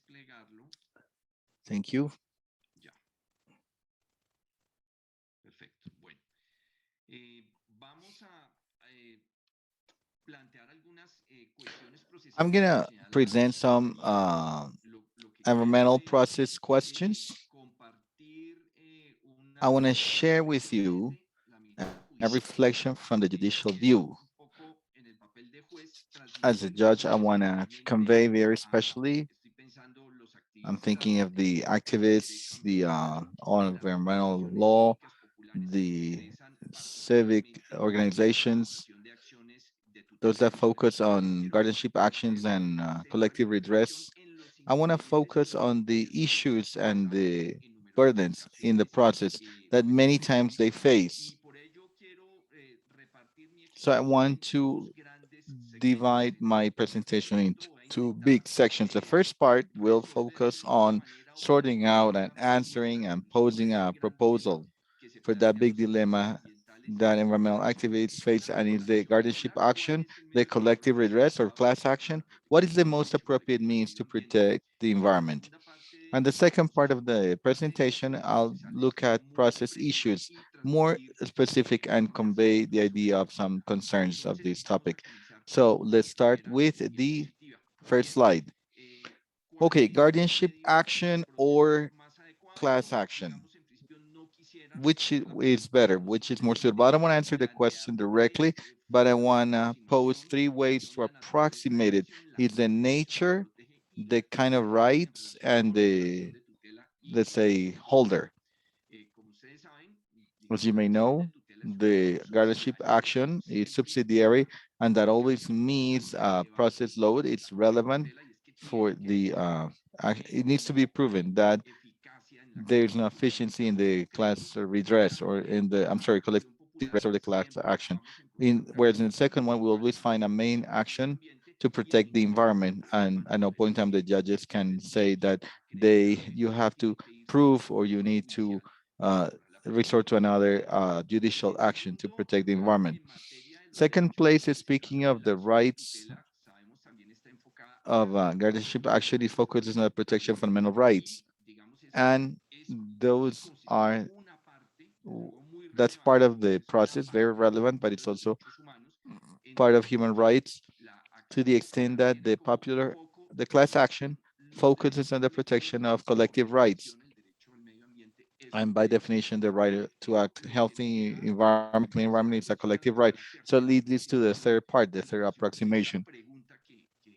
Thank you. Perfecto. Bueno, vamos a plantear algunas cuestiones procesales. I'm gonna present some environmental process questions. I want to share with you a reflection from the judicial view. As a judge, I want to convey very especially, I'm thinking of the activists, the on environmental law, the civic organizations, those that focus on guardianship actions and collective redress. I want to focus on the issues and the burdens in the process that many times they face. So I want to divide my presentation into two big sections. The first part will focus on sorting out and answering and posing a proposal for that big dilemma that environmental activists face, and is the guardianship action, the collective redress or class action? What is the most appropriate means to protect the environment? And the second part of the presentation, I'll look at process issues, more specific, and convey the idea of some concerns of this topic. So let's start with the first slide. Okay, guardianship action or class action? Which is better? Which is more suitable? I don't want to answer the question directly, but I want to pose three ways to approximate it. Is the nature, the kind of rights, and the, let's say, holder. As you may know, the guardianship action is subsidiary, and that always means process load. It's relevant for the, it needs to be proven that there's no efficiency in the class redress or in the, I'm sorry, collective redress or the class action. Whereas in the second one, we always find a main action to protect the environment. And at no point in time, the judges can say that you have to prove or you need to resort to another judicial action to protect the environment. Second place is speaking of the rights of guardianship actually focuses on the protection of fundamental rights. And those are that's part of the process, very relevant, but it's also part of human rights to the extent that the class action focuses on the protection of collective rights. And by definition, the right to a healthy environment, clean environment is a collective right. So it leads to the third part, the third approximation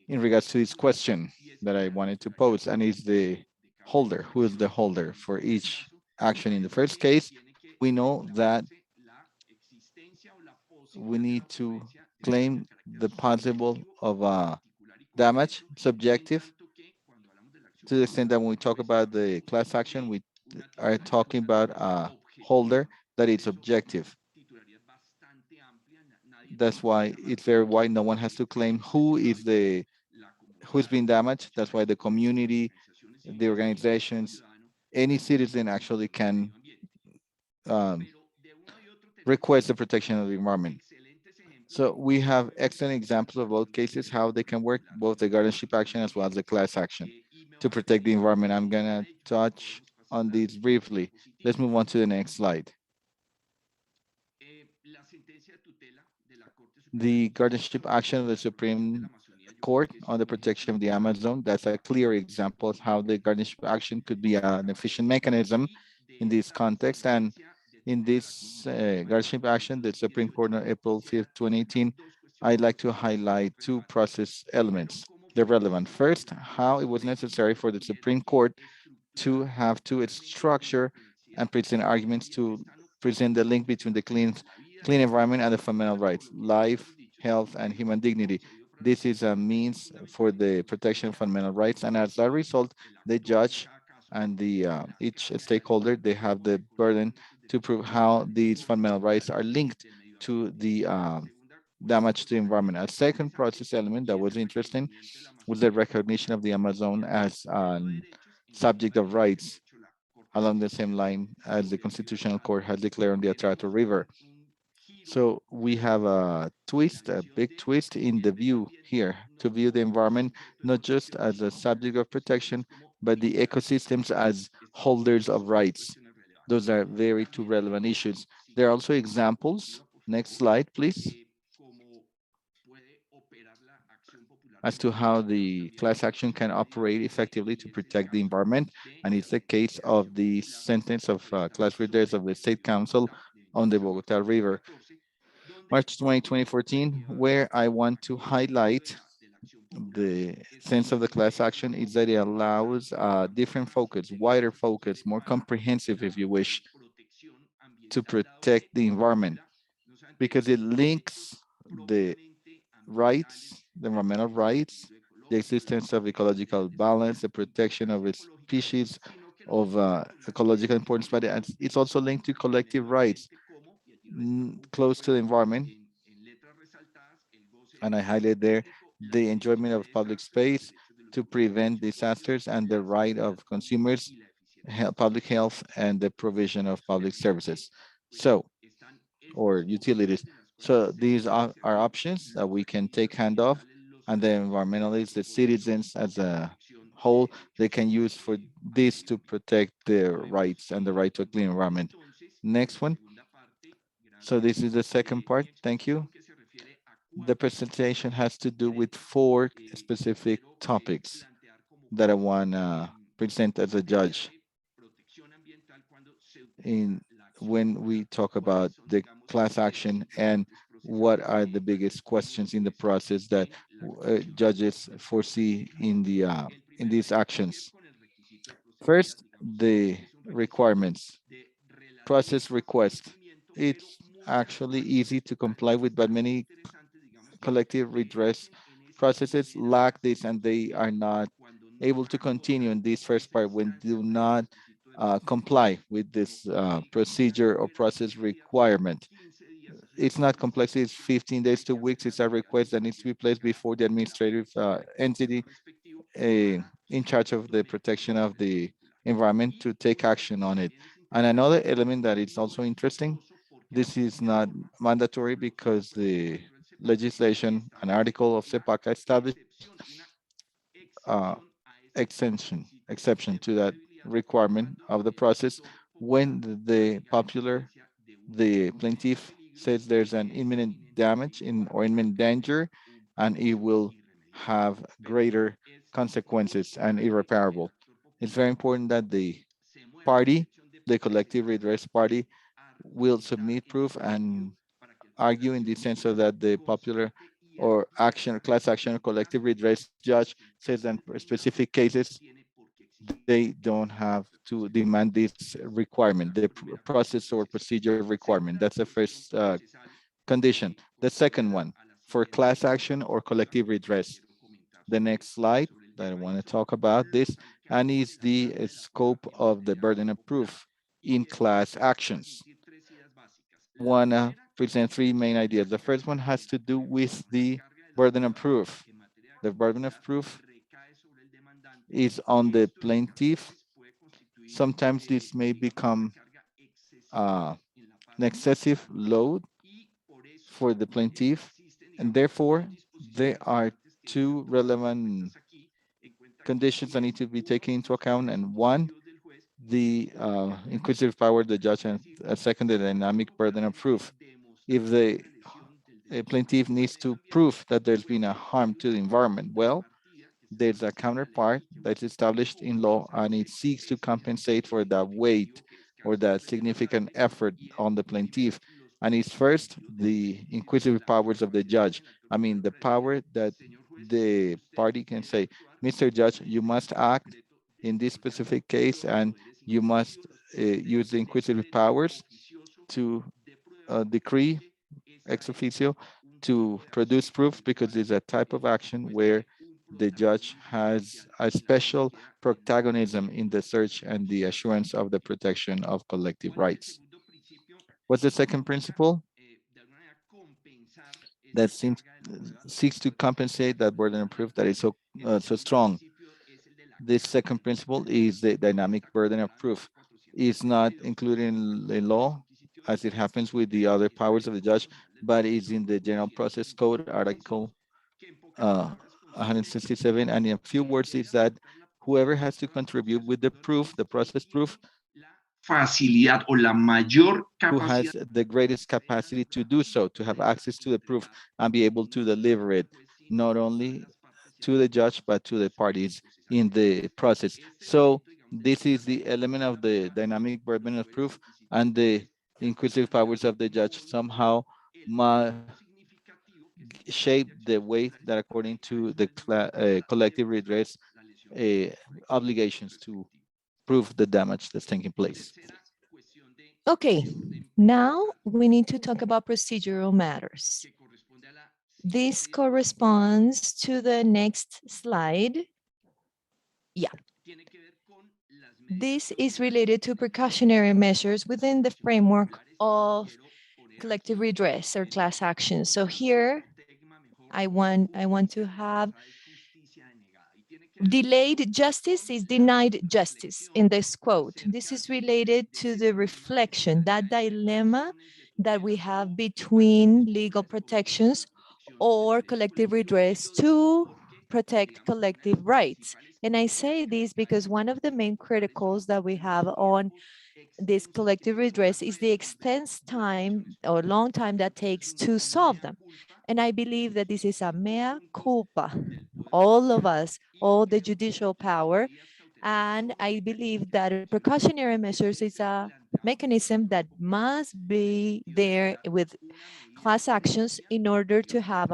in regards to this question that I wanted to pose, and is the holder. Who is the holder for each action? In the first case, we know that we need to claim the possible of damage, subjective, to the extent that when we talk about the class action, we are talking about a holder that is objective. That's why it's very wide. No one has to claim who's been damaged. That's why the community, the organizations, any citizen actually can um, request the protection of the environment. So we have excellent examples of both cases, how they can work, both the guardianship action as well as the class action to protect the environment. I'm gonna touch on these briefly. Let's move on to the next slide. The guardianship action of the Supreme Court on the protection of the Amazon, that's a clear example of how the guardianship action could be an efficient mechanism in this context. And in this guardianship action, the Supreme Court on April 5th, 2018, I'd like to highlight two process elements. They're relevant. First, how it was necessary for the Supreme Court to have to its structure and present arguments to present the link between the clean environment and the fundamental rights, life, health, and human dignity. This is a means for the protection of fundamental rights, and as a result, the judge and each stakeholder, they have the burden to prove how these fundamental rights are linked to the damage to the environment. A second process element that was interesting was the recognition of the Amazon as a subject of rights along the same line as the Constitutional Court has declared on the Atrato River. So we have a twist, a big twist in the view here, to view the environment not just as a subject of protection, but the ecosystems as holders of rights. Those are very two relevant issues. There are also examples. Next slide, please. As to how the class action can operate effectively to protect the environment. And it's the case of the sentence of class readers of the State Council on the Bogota River, March 20, 2014, where I want to highlight the sense of the class action is that it allows a different focus, wider focus, more comprehensive, if you wish, to protect the environment, because it links the rights, the environmental rights, the existence of ecological balance, the protection of its species of ecological importance, but it's also linked to collective rights close to the environment. And I highlight there the enjoyment of public space to prevent disasters and the right of consumers, public health, and the provision of public services. So, or utilities. So these are options that we can take hand of, and the environmentalists, the citizens as a whole, they can use for this to protect their rights and the right to a clean environment. Next one. So this is the second part. Thank you. The presentation has to do with four specific topics that I want to present as a judge in when we talk about the class action and what are the biggest questions in the process that judges foresee in these actions. First, the requirements. Process request. It's actually easy to comply with, but many collective redress processes lack this, and they are not able to continue in this first part when do not comply with this procedure or process requirement. It's not complex, it's 15 days to weeks. It's a request that needs to be placed before the administrative entity in charge of the protection of the environment to take action on it. And another element that is also interesting, this is not mandatory because the legislation, an article of CEPACA establishes uh, exception to that requirement of the process when the popular the plaintiff says there's an imminent damage or imminent danger, and it will have greater consequences and irreparable. It's very important that the party, the collective redress party, will submit proof and argue in the sense so that the popular or action, class action, or collective redress judge says that for specific cases, they don't have to demand this requirement, the process or procedure requirement. That's the first condition. The second one, for class action or collective redress. The next slide that I want to talk about this, and is the scope of the burden of proof in class actions. Want to present three main ideas. The first one has to do with the burden of proof. The burden of proof is on the plaintiff. Sometimes this may become uh, an excessive load for the plaintiff, and therefore there are two relevant conditions that need to be taken into account, and one, the inquisitive power of the judge, and second, the dynamic burden of proof. If the plaintiff needs to prove that there's been a harm to the environment, well, there's a counterpart that's established in law, and it seeks to compensate for that weight or that significant effort on the plaintiff. And it's first the inquisitive powers of the judge. I mean, the power that the party can say, Mr. Judge, you must act in this specific case, and you must use the inquisitive powers to decree ex officio to produce proof, because it's a type of action where the judge has a special protagonism in the search and the assurance of the protection of collective rights. What's the second principle? That seeks to compensate that burden of proof that is so strong. This second principle is the dynamic burden of proof. It's not included in law, as it happens with the other powers of the judge, but is in the General Process Code, Article 167. And in a few words, is that whoever has to contribute with the proof, the process proof, Facilidad o la mayor who capacidad has the greatest capacity to do so, to have access to the proof and be able to deliver it, not only to the judge, but to the parties in the process. So this is the element of the dynamic burden of proof, and the inquisitive powers of the judge somehow shape the way that according to the collective redress obligations to prove the damage that's taking place. Okay, now we need to talk about procedural matters. This corresponds to the next slide. Yeah. This is related to precautionary measures within the framework of collective redress or class action. So here, I want to have delayed justice is denied justice in this quote. This is related to the reflection, that dilemma that we have between legal protections or collective redress to protect collective rights. And I say this because one of the main criticals that we have on this collective redress is the extensive time or long time that takes to solve them. And I believe that this is a mea culpa, all of us, all the judicial power. And I believe that precautionary measures is a mechanism that must be there with class actions in order to have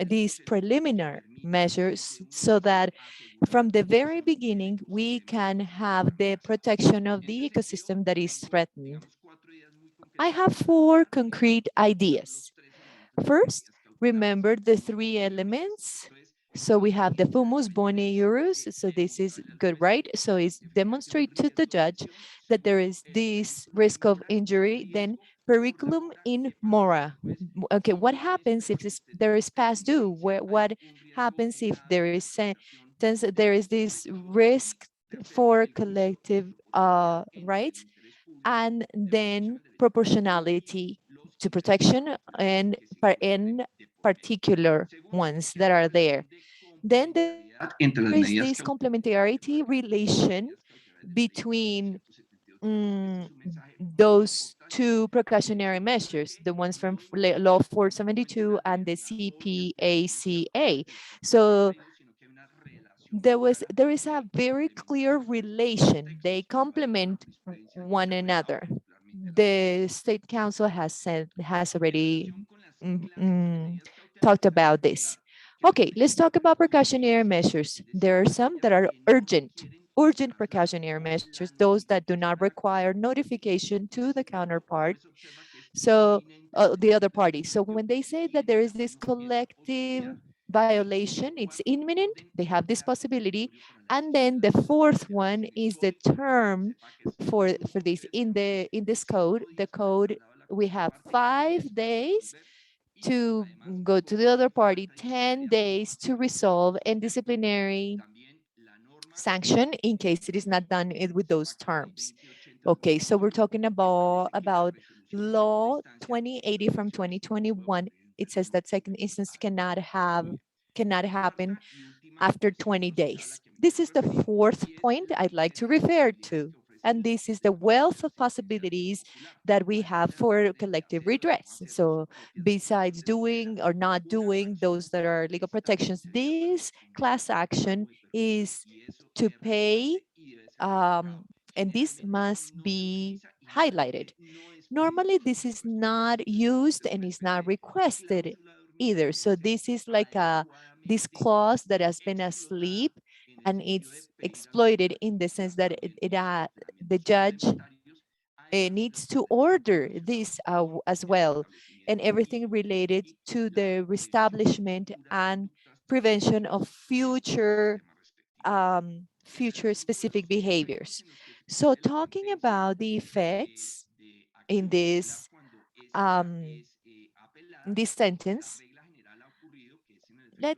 these preliminary measures, so that from the very beginning, we can have the protection of the ecosystem that is threatened. I have 4 concrete ideas. First, remember the 3 elements. So we have the fumus boni iurus. So this is good, right? So it's demonstrate to the judge that there is this risk of injury. Then periculum in mora. Okay, what happens if there is past due? What happens if there is this risk for collective rights? And then proportionality to protection and in particular ones that are there. Then there is this complementarity relation between those two precautionary measures, the ones from Law 472 and the CPACA. So there is a very clear relation. They complement one another. The State Council has already talked about this. Okay, let's talk about precautionary measures. There are some that are urgent precautionary measures, those that do not require notification to the counterpart. So the other party. So when they say that there is this collective violation, it's imminent, they have this possibility. And then the fourth one is the term for this in this code. The code, we have 5 days to go to the other party, 10 days to resolve, and disciplinary sanction in case it is not done with those terms. Okay, so we're talking about Law 2080 from 2021. It says that second instance cannot happen after 20 days. This is the fourth point I'd like to refer to. And this is the wealth of possibilities that we have for collective redress. So besides doing or not doing those that are legal protections, this class action is to pay, and this must be highlighted. Normally, this is not used and is not requested either. So this is like this clause that has been asleep, and it's exploited in the sense that the judge needs to order this as well, and everything related to the reestablishment and prevention of future specific behaviors. So talking about the effects in um, this sentence, the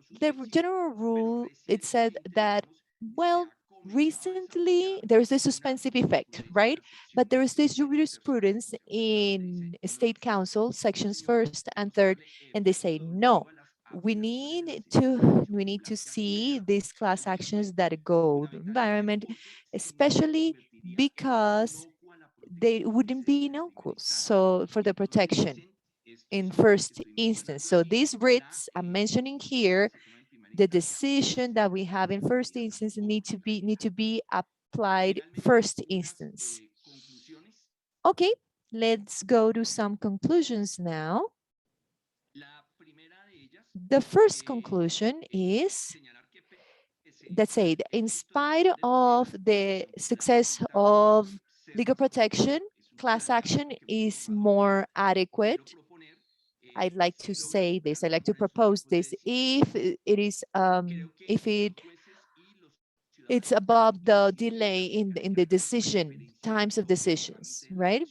general rule, it said that, well, recently there's a suspensive effect, right? But there is this jurisprudence in State Council, sections 1st and 3rd, and they say, no, we need to see these class actions that go to environment, especially because they wouldn't be innocuous. So for the protection in first instance. So these writs I'm mentioning here, the decision that we have in first instance need to be applied first instance. Okay, let's go to some conclusions now. The first conclusion is that say, in spite of the success of legal protection, class action is more adequate. I'd like to say this, I'd like to propose this. If it is, if it's above the delay in the decision, times of decisions, right?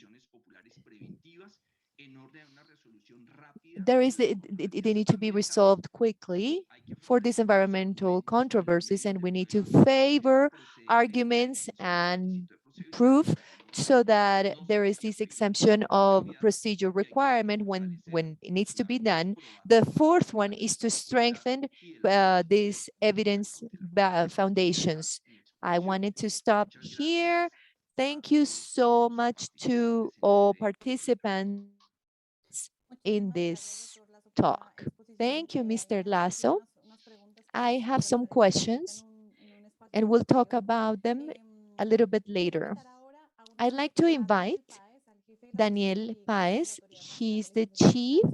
They need to be resolved quickly for these environmental controversies, and we need to favor arguments and proof so that there is this exemption of procedure requirement when it needs to be done. The fourth one is to strengthen these evidence foundations. I wanted to stop here. Thank you so much to all participants in this talk. Thank you, Mr. Lasso. I have some questions and we'll talk about them a little bit later. I'd like to invite Daniel Paez. He's the chief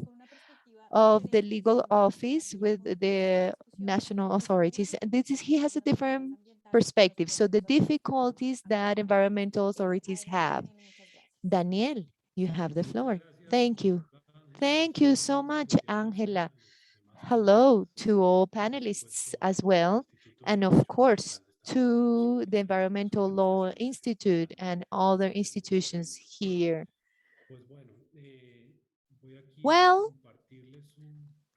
of the legal office with the national authorities. And he has a different perspective. So the difficulties that environmental authorities have. Daniel, you have the floor. Thank you. Thank you so much, Angela. Hello to all panelists as well. And of course, to the Environmental Law Institute and other institutions here. Well,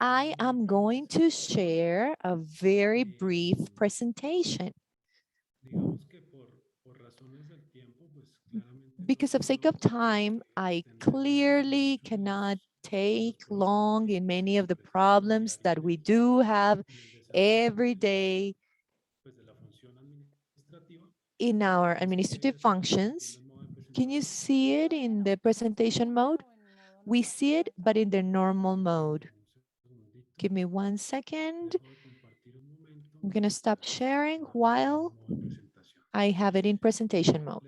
I am going to share a very brief presentation. Because of sake of time, I clearly cannot take long in many of the problems that we do have every day in our administrative functions. Can you see it in the presentation mode? We see it, but in the normal mode. Give me 1 second. I'm going to stop sharing while I have it in presentation mode.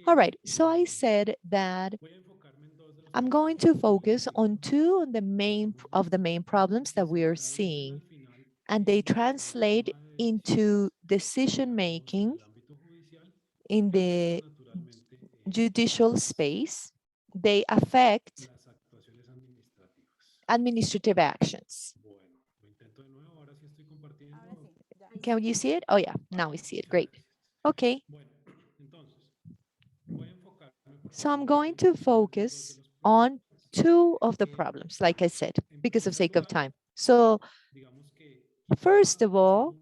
All right, so I said that I'm going to focus on two of the main problems that we are seeing, and they translate into decision making in the judicial space. They affect administrative actions. Can you see it? Oh yeah, now we see it, great. Okay. So I'm going to focus on two of the problems, like I said, because of sake of time. So first of all,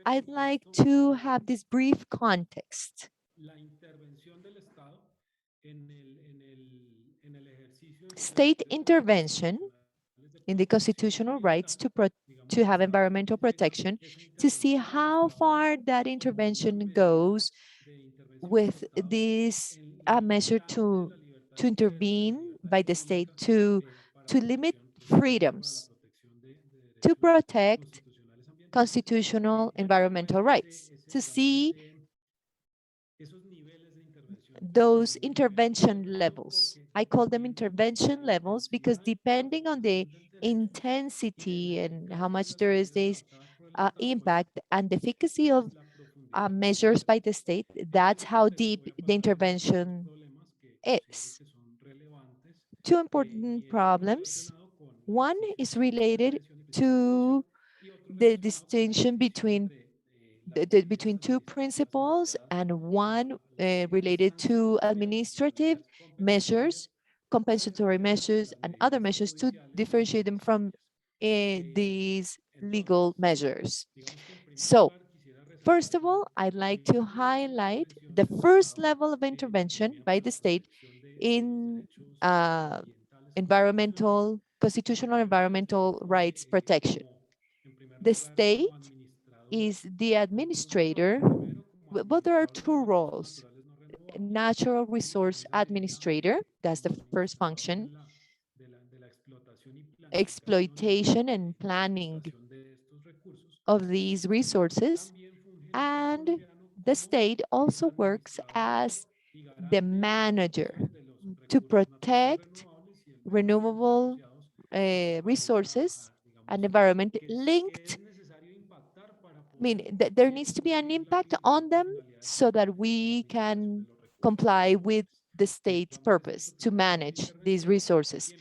I'd like to have this brief context. State intervention in the constitutional rights to have environmental protection, to see how far that intervention goes with this measure to intervene by the state to limit freedoms, to protect constitutional environmental rights, to see those intervention levels. I call them intervention levels because depending on the intensity and how much there is this impact and the efficacy of measures by the state, that's how deep the intervention is. Two important problems. One is related to the distinction between between two principles, and one related to administrative measures, compensatory measures, and other measures to differentiate them from these legal measures. So, first of all, I'd like to highlight the first level of intervention by the state in constitutional environmental rights protection. The state is the administrator, but there are two roles. Natural resource administrator, that's the first function, exploitation and planning of these resources, and the state also works as the manager to protect renewable resources and environment linked. I mean, there needs to be an impact on them so that we can comply with the state's purpose to manage these resources.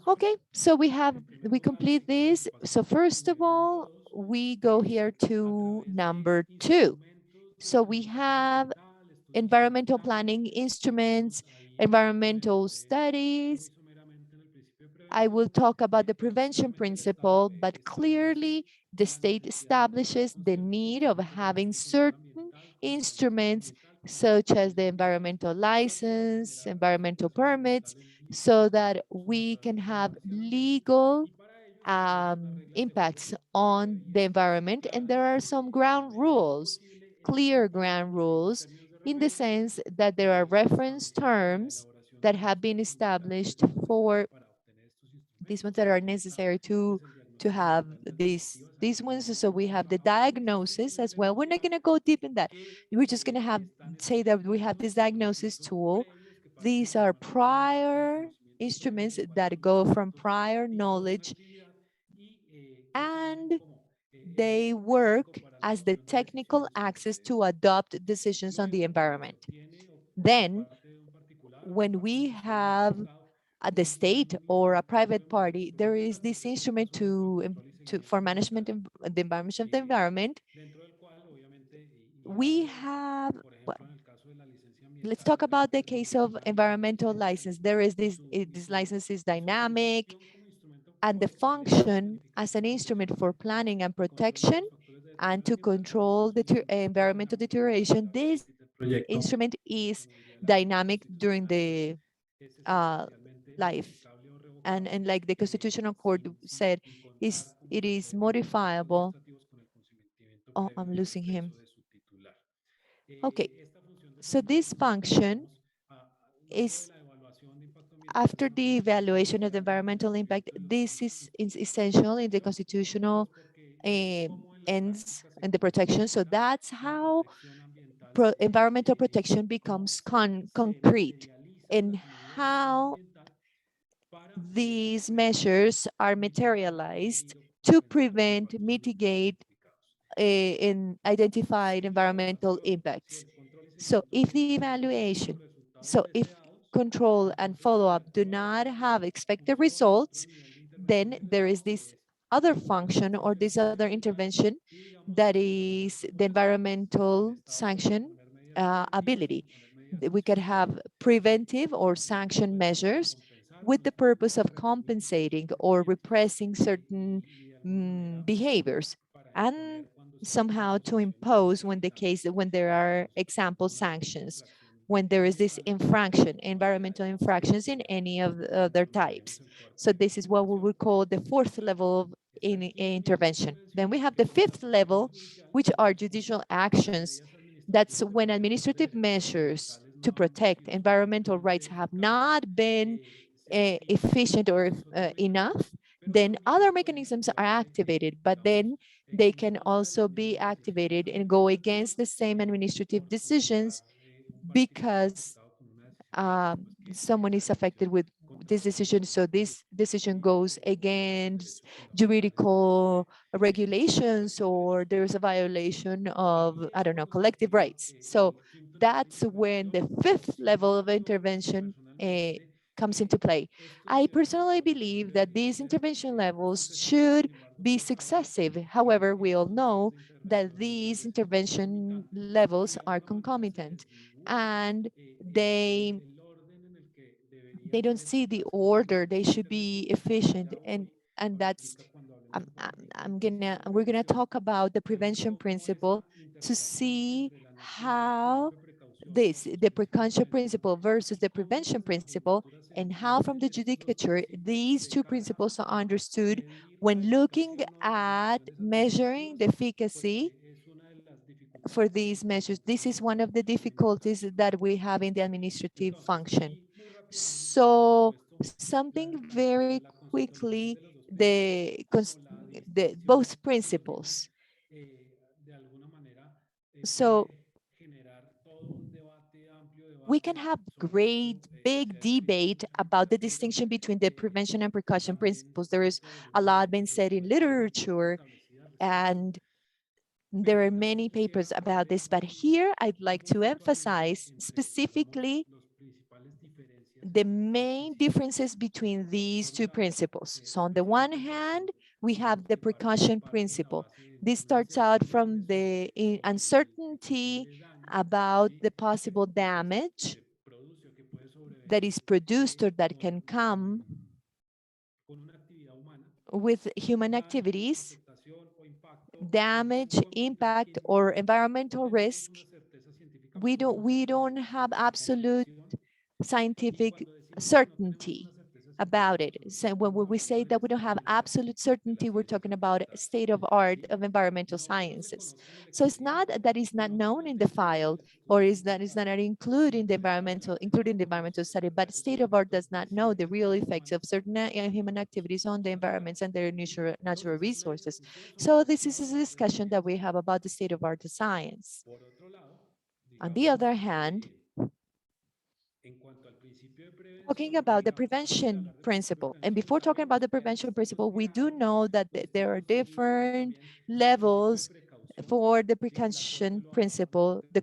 Okay, so we complete this. So first of all, we go here to number 2. So we have environmental planning instruments, environmental studies. I will talk about the prevention principle, but clearly the state establishes the need of having certain instruments such as the environmental license, environmental permits, so that we can have legal impacts on the environment. And there are some ground rules, clear ground rules, in the sense that there are reference terms that have been established for these ones that are necessary to have these ones. So we have the diagnosis as well. We're not going to go deep in that. We're just going to say that we have this diagnosis tool. These are prior instruments that go from prior knowledge, and they work as the technical access to adopt decisions on the environment. Then, when we have at the state or a private party, there is this instrument for management of the environment. We have, well, let's talk about the case of environmental license. There is this license is dynamic, and the function as an instrument for planning and protection and to control the environmental deterioration. This instrument is dynamic during the life. And like the Constitutional Court said, it is modifiable. Oh, I'm losing him. Okay, So this function is after the evaluation of the environmental impact. This is essential in the constitutional ends and the protection. So that's how environmental protection becomes concrete, and how these measures are materialized to prevent, mitigate, in identified environmental impacts. So if the evaluation, so if control and follow-up do not have expected results, then there is this other function or this other intervention that is the environmental sanction ability. We could have preventive or sanction measures with the purpose of compensating or repressing certain behaviors, and somehow to impose when there are example sanctions, when there is this infraction, environmental infractions in any of the other types. So this is what we would call the fourth level of intervention. Then we have the fifth level, which are judicial actions. That's when administrative measures to protect environmental rights have not been efficient or enough, then other mechanisms are activated, but then they can also be activated and go against the same administrative decisions because someone is affected with this decision. So this decision goes against juridical regulations, or there's a violation of, I don't know, collective rights. So that's when the fifth level of intervention comes into play. I personally believe that these intervention levels should be successive. However, we all know that these intervention levels are concomitant, and they don't see the order. They should be efficient, and that's we're gonna talk about the prevention principle to see how the precaution principle versus the prevention principle, and how from the judicature these two principles are understood when looking at measuring the efficacy for these measures. This is one of the difficulties that we have in the administrative function. So something very quickly, the both principles. So we can have great big debate about the distinction between the prevention and precaution principles. There is a lot been said in literature, and there are many papers about this, but here I'd like to emphasize specifically the main differences between these two principles. So on the one hand, we have the precaution principle. This starts out from the uncertainty about the possible damage that is produced or that can come with human activities, damage, impact, or environmental risk. We don't have absolute scientific certainty about it. So when we say that we don't have absolute certainty, we're talking about state of art of environmental sciences. So it's not that it's not known in the file, or is that it's not included in the environmental study, but state of art does not know the real effects of certain human activities on the environments and their natural resources. So this is a discussion that we have about the state of art of science. On the other hand, talking about the prevention principle, and before talking about the prevention principle, we do know that there are different levels for the precaution principle. The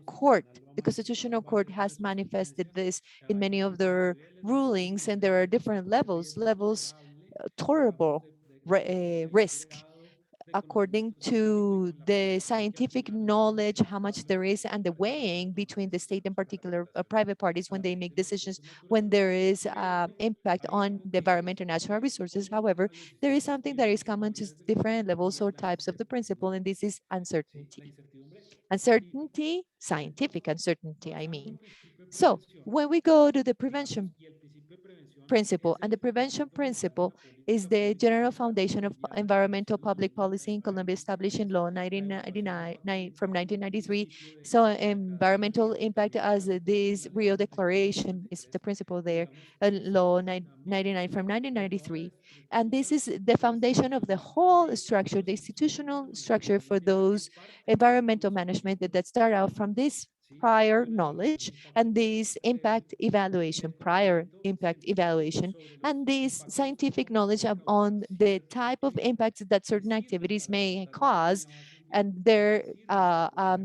Constitutional Court has manifested this in many of their rulings, and there are different levels, tolerable risk, according to the scientific knowledge, how much there is, and the weighing between the state and particular private parties when they make decisions, when there is impact on the environment and natural resources. However, there is something that is common to different levels or types of the principle, and this is uncertainty. Uncertainty, scientific uncertainty, I mean. So when we go to the prevention principle. And the prevention principle is the general foundation of environmental public policy in Colombia, established in law 1999 from 1993. So environmental impact as this Rio Declaration is the principle there, law 99 from 1993. And this is the foundation of the whole structure, the institutional structure for those environmental management that start out from this prior knowledge and this impact evaluation, prior impact evaluation, and this scientific knowledge on the type of impacts that certain activities may cause, and their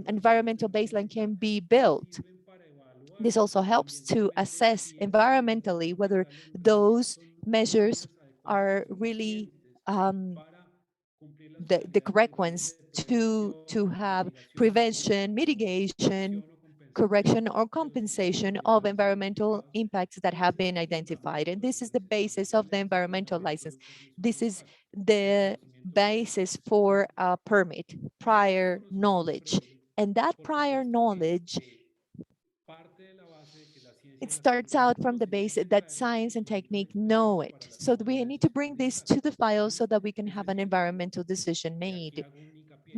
environmental baseline can be built. This also helps to assess environmentally whether those measures are really the correct ones to have prevention, mitigation, correction, or compensation of environmental impacts that have been identified. And this is the basis of the environmental license. This is the basis for a permit, prior knowledge. And that prior knowledge, it starts out from the base that science and technique know it. So we need to bring this to the file so that we can have an environmental decision made.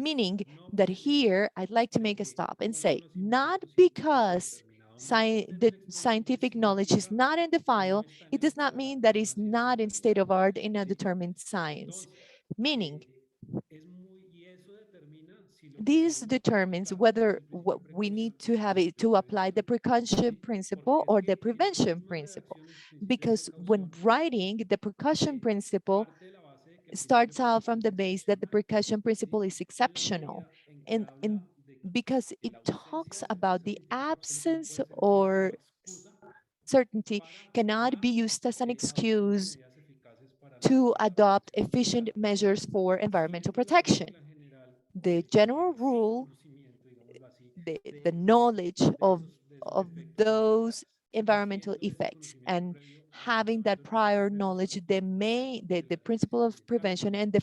Meaning that here, I'd like to make a stop and say, not because the scientific knowledge is not in the file, it does not mean that it's not in state of art in a determined science. Meaning, this determines whether what we need to have it to apply the precaution principle or the prevention principle. Because when writing the precaution principle starts out from the base that the precaution principle is exceptional, and because it talks about the absence or certainty cannot be used as an excuse to adopt efficient measures for environmental protection. The general rule, the knowledge of those environmental effects and having that prior knowledge, the principle of prevention and the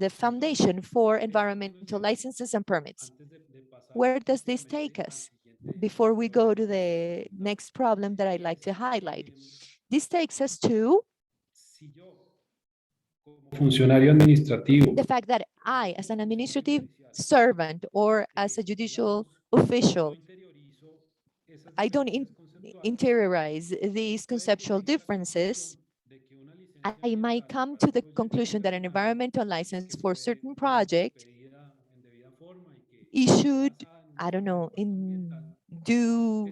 foundation for environmental licenses and permits. Where does this take us? Before we go to the next problem that I'd like to highlight, this takes us to funcionario administrativo, the fact that I, as an administrative servant or as a judicial official, I don't interiorize these conceptual differences. I might come to the conclusion that an environmental license for certain project issued, I don't know, in due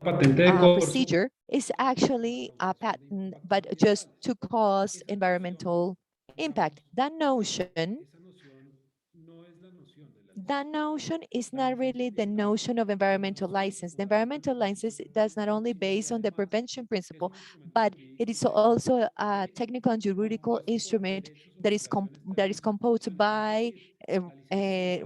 patente de costo, procedure is actually a patent, but just to cause environmental impact. That notion is not really the notion of environmental license. The environmental license does not only based on the prevention principle, but it is also a technical and juridical instrument that is composed by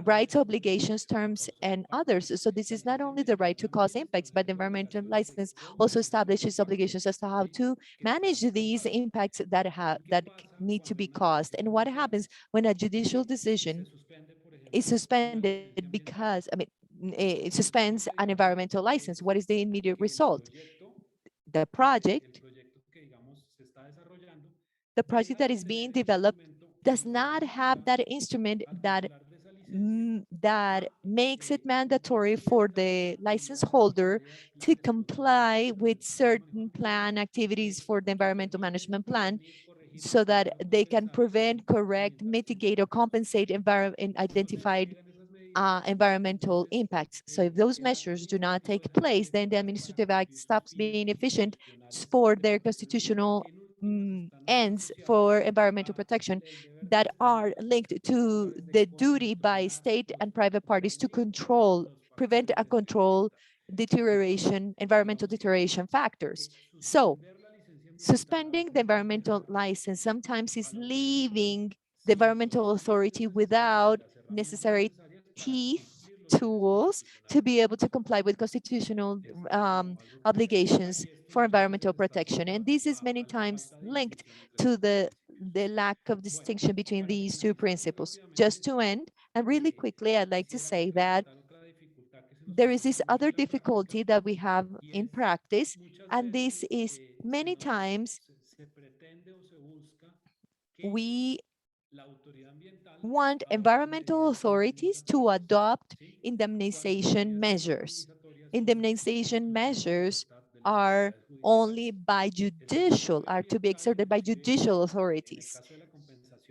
rights, obligations, terms, and others. So this is not only the right to cause impacts, but the environmental license also establishes obligations as to how to manage these impacts that need to be caused. And what happens when a judicial decision is suspended because, it suspends an environmental license? What is the immediate result? The project that is being developed does not have that instrument that makes it mandatory for the license holder to comply with certain plan activities for the environmental management plan, so that they can prevent, correct, mitigate, or compensate identified environmental impacts. So if those measures do not take place, then the administrative act stops being efficient for their constitutional ends for environmental protection that are linked to the duty by state and private parties to prevent and control environmental deterioration factors. So suspending the environmental license sometimes is leaving the environmental authority without necessary tools to be able to comply with constitutional obligations for environmental protection. And this is many times linked to the lack of distinction between these two principles. Just to end, and really quickly, I'd like to say that there is this other difficulty that we have in practice, and this is many times we want environmental authorities to adopt indemnization measures. Indemnization measures are only by judicial, are to be exerted by judicial authorities.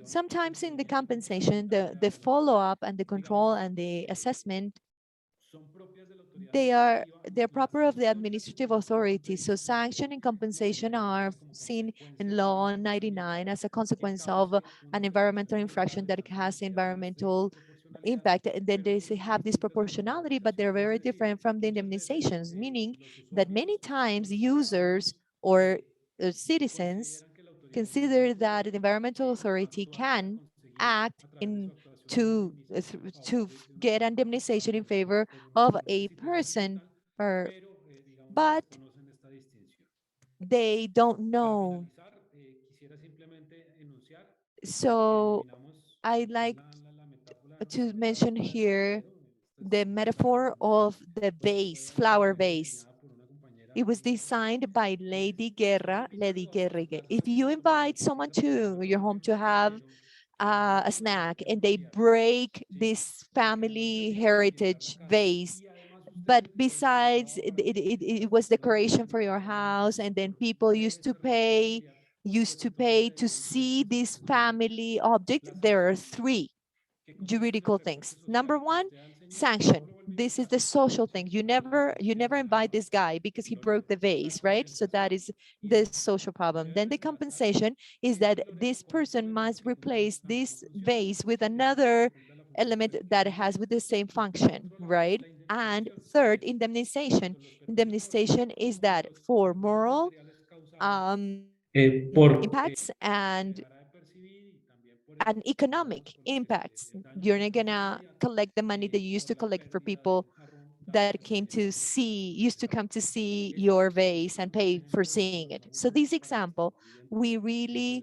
Sometimes in the compensation, the follow-up and the control and the assessment, they're proper of the administrative authority. So sanction and compensation are seen in law 99 as a consequence of an environmental infraction that has environmental impact. And then they have this proportionality, but they're very different from the indemnizations, meaning that many times users or citizens consider that the environmental authority can act in to get indemnization in favor of a person, or but they don't know. So I like to mention here the metaphor of the vase, flower vase. It was designed by Lady Guerra. If you invite someone to your home to have a snack and they break this family heritage vase, but besides it was decoration for your house, and then people used to pay to see this family object, there are three juridical things. Number one, sanction. This is the social thing. You never invite this guy because he broke the vase, right? So that is the social problem. Then the compensation is that this person must replace this vase with another element that has with the same function, right? And third, indemnization. Indemnization is that for moral Porque impacts and economic impacts. You're not gonna collect the money that you used to collect for people that used to come to see your vase and pay for seeing it. So this example, we really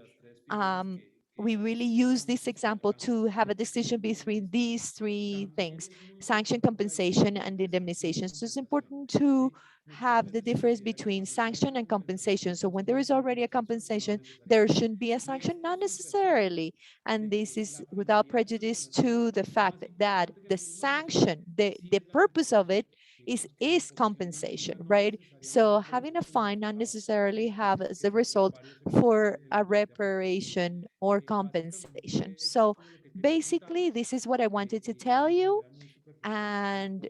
use this example to have a decision between these three things: sanction, compensation, and indemnization. So it's important to have the difference between sanction and compensation. So when there is already a compensation, there shouldn't be a sanction, not necessarily. And this is without prejudice to the fact that the sanction, the purpose of it is compensation, right? So having a fine not necessarily have as a result for a reparation or compensation. So basically, this is what I wanted to tell you. And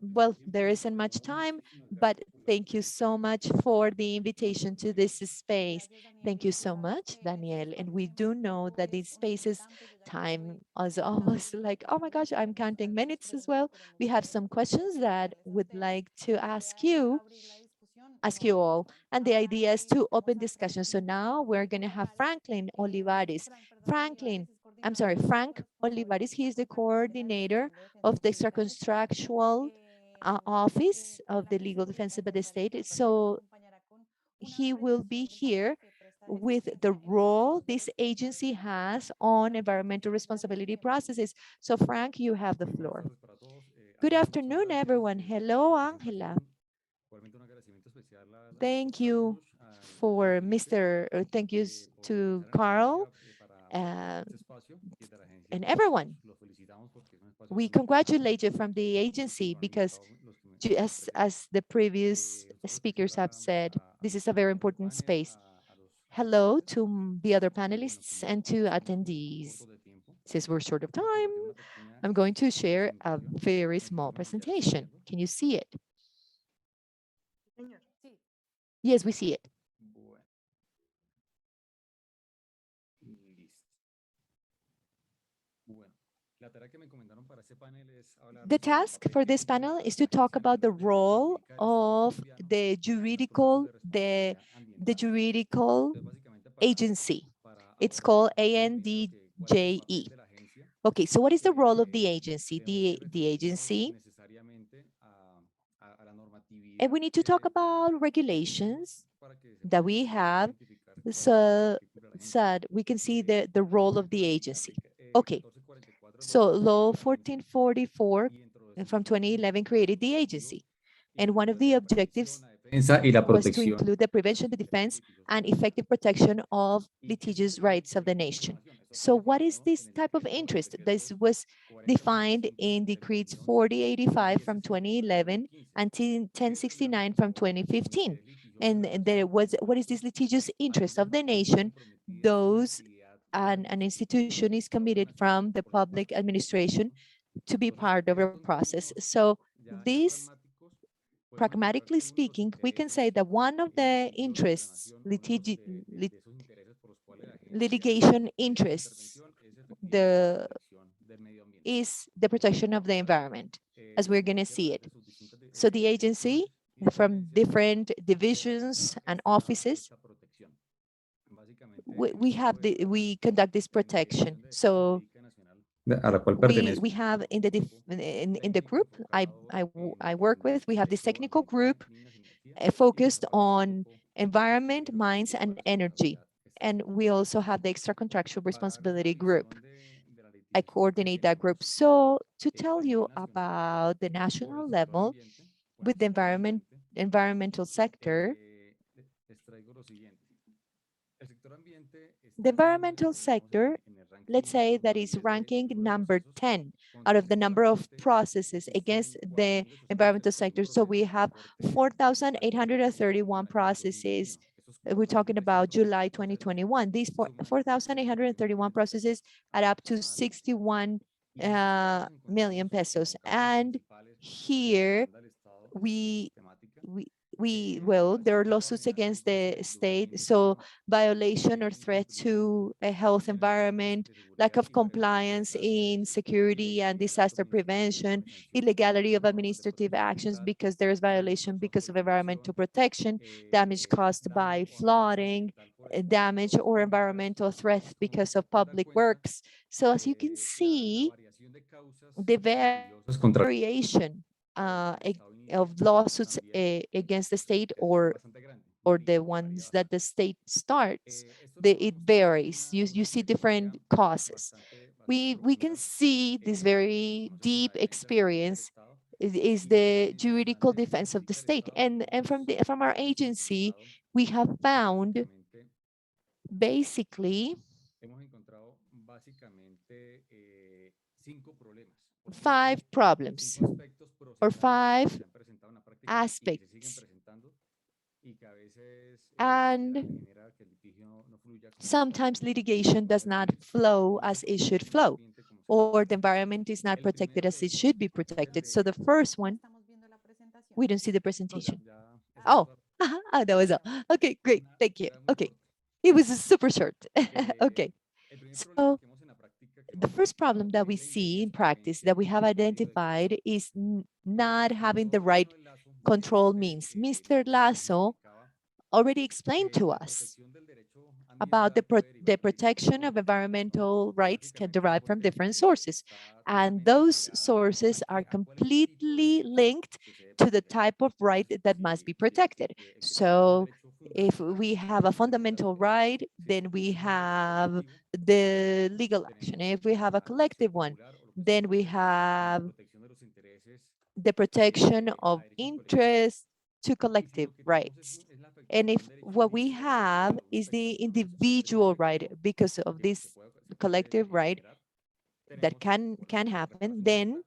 well, there isn't much time, but thank you so much for the invitation to this space. Thank you so much, Daniel. And we do know that these spaces time is almost like, oh my gosh, I'm counting minutes as well. We have some questions that would like to ask you all. And the idea is to open discussion. So now we're going to have Frank Olivares. He is the coordinator of the extracontractual office of the legal defense of the state. So he will be here with the role this agency has on environmental responsibility processes. So Frank, you have the floor. Good afternoon, everyone. Hello, Angela. Thank you for thank you to Carl and everyone. We congratulate you from the agency because as the previous speakers have said, this is a very important space. Hello to the other panelists and to attendees. Since we're short of time, I'm going to share a very small presentation. Can you see it? Yes, we see it. The task for this panel is to talk about the role of the juridical agency. It's called ANDJE. Okay, so what is the role of the agency? The agency, and we need to talk about regulations that we have so we can see the role of the agency. Okay, so law 1444 from 2011 created the agency. And one of the objectives defensa y la was to protección include the prevention, the defense, and effective protection of litigious rights of the nation. So what is this type of interest? This was defined in Decrees 4085 from 2011 and 1069 from 2015. And there was, what is this litigious interest of the nation? Those, an institution is committed from the public administration to be part of a process. So this, pragmatically speaking, we can say that one of the interests, litigation interests, is the protection of the environment, as we're going to see it. So the agency, from different divisions and offices, we conduct this protection. So a la cual pertenezco. we have in the group I work with, we have this technical group focused on environment, mines, and energy. And we also have the extra contractual responsibility group. I coordinate that group. So to tell you about the national level with the environmental sector, the environmental sector, let's say that is ranking number 10 out of the number of processes against the environmental sector. So we have 4,831 processes. We're talking about July 2021. These 4,831 processes add up to 61 million pesos. And here well, there are lawsuits against the state. So violation or threat to a health environment, lack of compliance in security and disaster prevention, illegality of administrative actions because there is violation because of environmental protection, damage caused by flooding, damage or environmental threat because of public works. So as you can see, the variation of lawsuits against the state or the ones that the state starts, it varies. You see different causes. We can see this very deep experience is the juridical defense of the state. And from our agency, we have found basically 5 problems or 5 aspects, and sometimes litigation does not flow as it should flow, or the environment is not protected as it should be protected. So the first one, we don't see the presentation. Oh, that was all. Okay, great, thank you. Okay, it was super short. Okay, so the first problem that we see in practice that we have identified is not having the right control means. Mr. Lasso already explained to us about the protection of environmental rights can derive from different sources. And those sources are completely linked to the type of right that must be protected. So if we have a fundamental right, then we have the legal action. If we have a collective one, then we have the protection of interest to collective rights. And if what we have is the individual right because of this collective right that can happen, then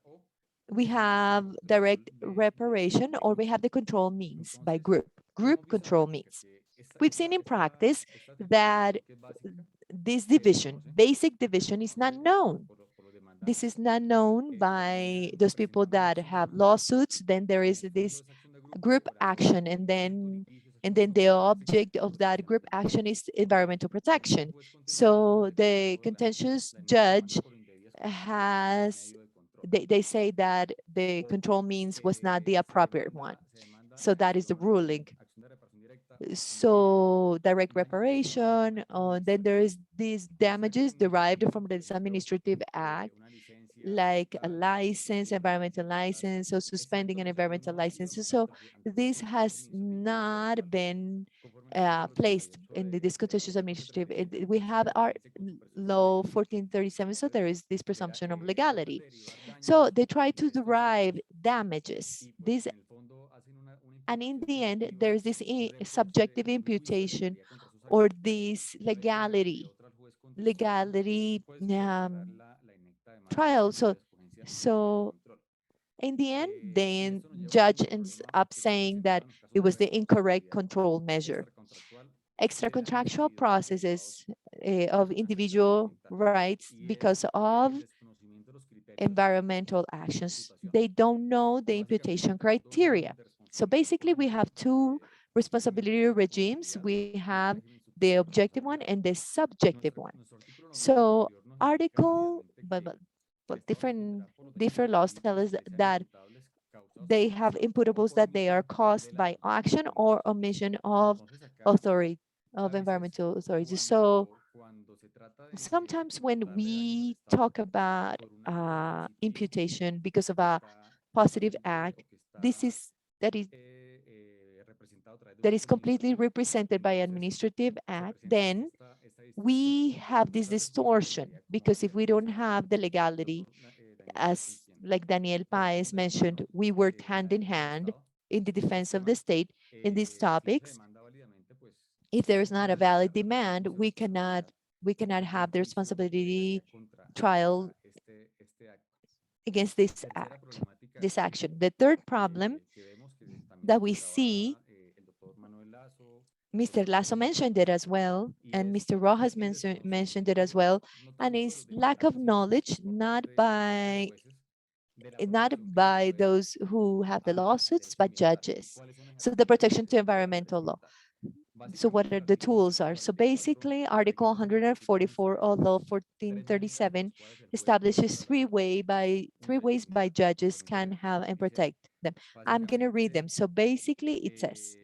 we have direct reparation, or we have the control means by group control means. We've seen in practice that this division, basic division, is not known. This is not known by those people that have lawsuits. Then there is this group action, and then the object of that group action is environmental protection. So the contentious judge has, they say that the control means was not the appropriate one. So that is the ruling. So direct reparation, then there is these damages derived from this administrative act. like a license, environmental license, or suspending an environmental license. So this has not been placed in the discontentious administrative. We have our law 1437, so there is this presumption of legality. So they try to derive damages. This, and in the end, there's this subjective imputation or this legality trial. So in the end, the judge ends up saying that it was the incorrect control measure. Extra-contractual processes of individual rights because of environmental actions. They don't know the imputation criteria. So basically, we have two responsibility regimes. We have the objective one and the subjective one. So different laws tell us that they have imputables that they are caused by action or omission of environmental authorities. So sometimes when we talk about imputation because of a positive act, this is that is completely represented by administrative act, then we have this distortion, because if we don't have the legality, as like Daniel Paez mentioned, we worked hand in hand in the defense of the state in these topics. If there is not a valid demand, we cannot have the responsibility trial against this action. The third problem that we see, Mr. Lasso mentioned it as well, and Mr. Rojas mentioned it as well, and is lack of knowledge, not by those who have the lawsuits, but judges. So the protection to environmental law. So what are the tools are? So basically, Article 144 of Law 1437 establishes three ways by judges can have and protect them. I'm going to read them. So basically, it says,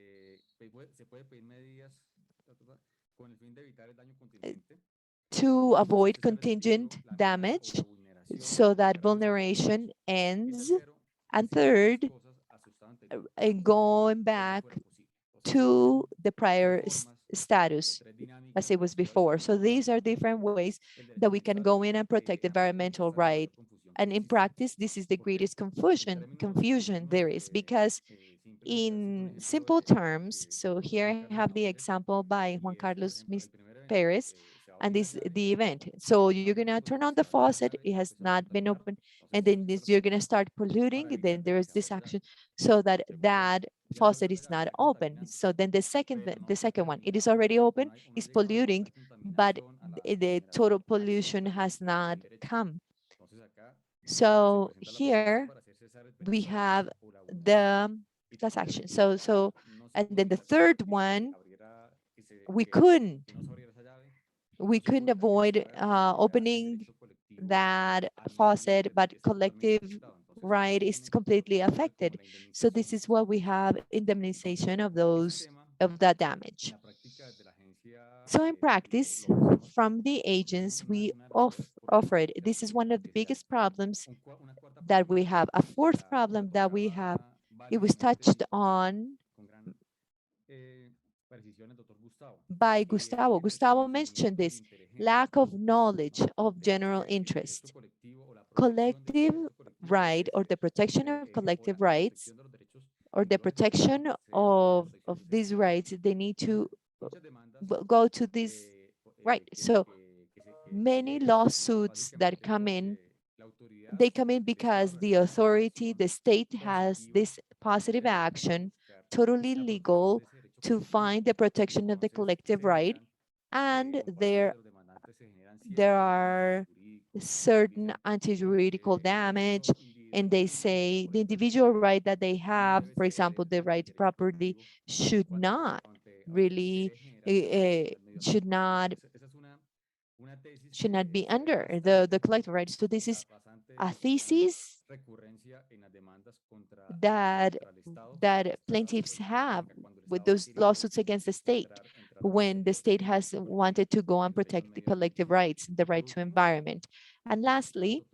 to avoid contingent damage so that vulneration ends. And third, going back to the prior status as it was before. So these are different ways that we can go in and protect environmental right. And in practice, this is the greatest confusion there is, because in simple terms, so here I have the example by Juan Carlos Perez, and this the event. So you're gonna turn on the faucet, it has not been open, and then you're gonna start polluting, then there's this action so that faucet is not open. So then the second one, it is already open, is polluting, but the total pollution has not come. So here we have the class action. So and then the third one, we couldn't avoid opening that faucet, but collective right is completely affected. So this is what we have, indemnization of that damage. So in practice, from the agents, we offer it. This is one of the biggest problems that we have. A fourth problem that we have, it was touched on by Gustavo. Gustavo mentioned this, lack of knowledge of general interest. Collective right, or the protection of collective rights, or the protection of these rights, they need to go to this right. So many lawsuits that come in, they come in because the authority, the state, has this positive action, totally legal, to find the protection of the collective right, and there are certain anti-juridical damage, and they say the individual right that they have, for example, the right to property, should not really should not be under the collective rights. So this is a thesis that plaintiffs have with those lawsuits against the state, when the state has wanted to go and protect the collective rights, the right to environment. And lastly,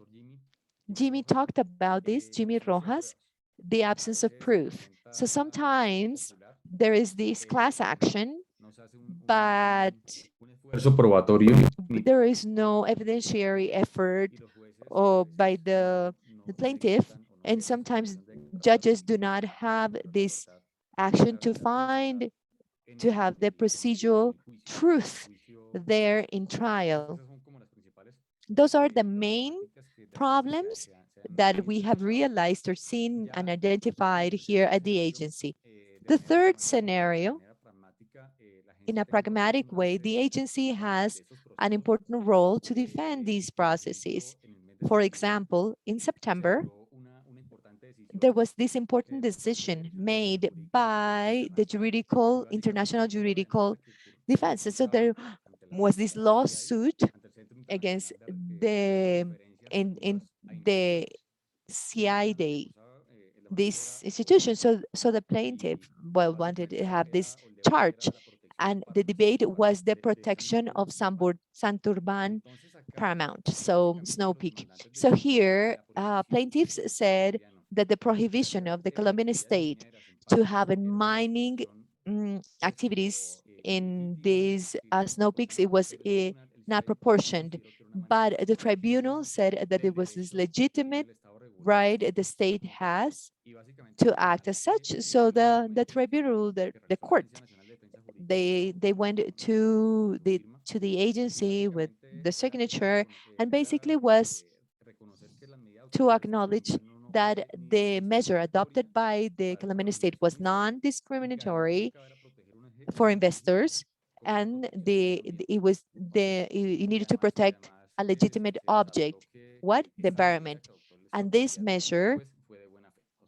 Jimmy talked about this, Jimmy Rojas, the absence of proof. So sometimes there is this class action, but esfuerzo probatorio there is no evidentiary effort or by the plaintiff, and sometimes judges do not have this action to find, to have the procedural truth there in trial. Those are the main problems that we have realized or seen and identified here at the agency. The third scenario, in a pragmatic way, the agency has an important role to defend these processes. For example, in September, there was this important decision made by the international juridical defense. So there was this lawsuit against in the CID, this institution. So the plaintiff, well, wanted to have this charge, and the debate was the protection of Santurban Paramount, so Snow Peak. So here, plaintiffs said that the prohibition of the Colombian state to have mining activities in these snow peaks, it was not proportioned. But the tribunal said that it was this legitimate right the state has to act as such. So the tribunal, the court, they went to the agency with the signature, and basically was to acknowledge that the measure adopted by the Colombian state was non-discriminatory for investors, and it needed to protect a legitimate object. What? The environment. And this measure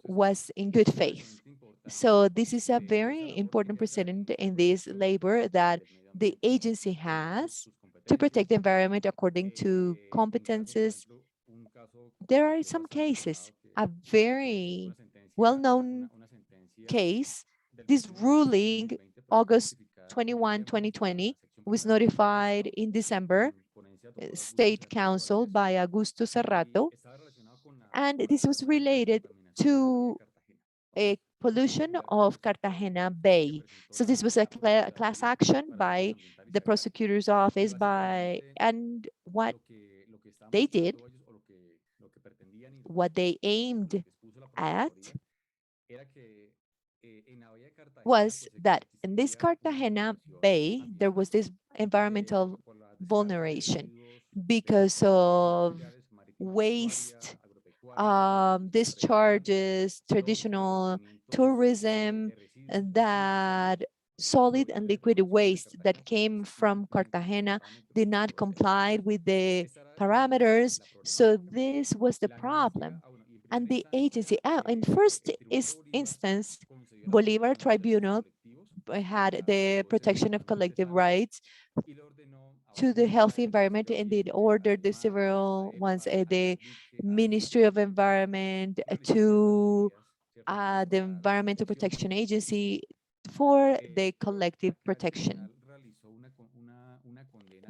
was in good faith. So this is a very important precedent in this labor that the agency has to protect the environment according to competences. There are some cases, a very well-known case, this ruling, August 21, 2020, was notified in December, State Council by Augusto Serrato, and this was related to a pollution of Cartagena Bay. So this was a class action by the prosecutor's office and what they did, what they aimed at, was that in this Cartagena Bay, there was this environmental vulneration because of waste, discharges, traditional tourism, and that solid and liquid waste that came from Cartagena did not comply with the parameters. So this was the problem. And the agency, in first instance, Bolivar Tribunal had the protection of collective rights to the healthy environment, and it ordered the several ones, the Ministry of Environment to the Environmental Protection Agency for the collective protection,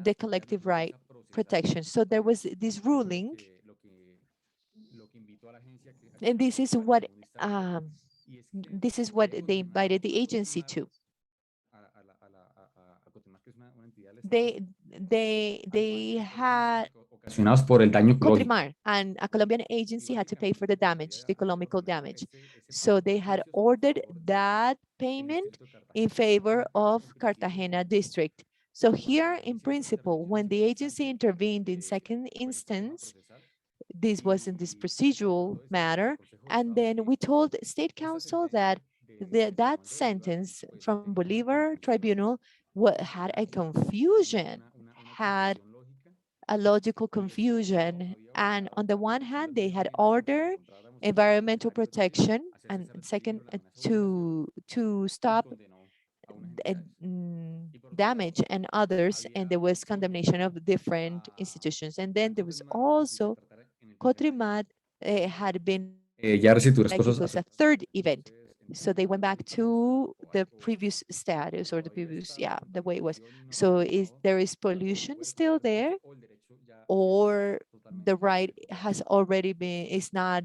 the collective right protection. So there was this ruling, and this is what they invited the agency to. They had por el daño ecológico. Cotrimar, and a Colombian agency had to pay for the damage, the economical damage. So they had ordered that payment in favor of Cartagena district. So here, in principle, when the agency intervened in second instance, this was in this procedural matter, and then we told State Council that that sentence from Bolivar Tribunal had a confusion, had a logical confusion. And on the one hand, they had ordered environmental protection, and second, to stop damage and others, and there was condemnation of different institutions. And then there was also Cotrimat had been Ya recibí like it was a third event. So they went back to the previous status, or the previous, yeah, the way it was. So there is pollution still there, or the right has already been, is not,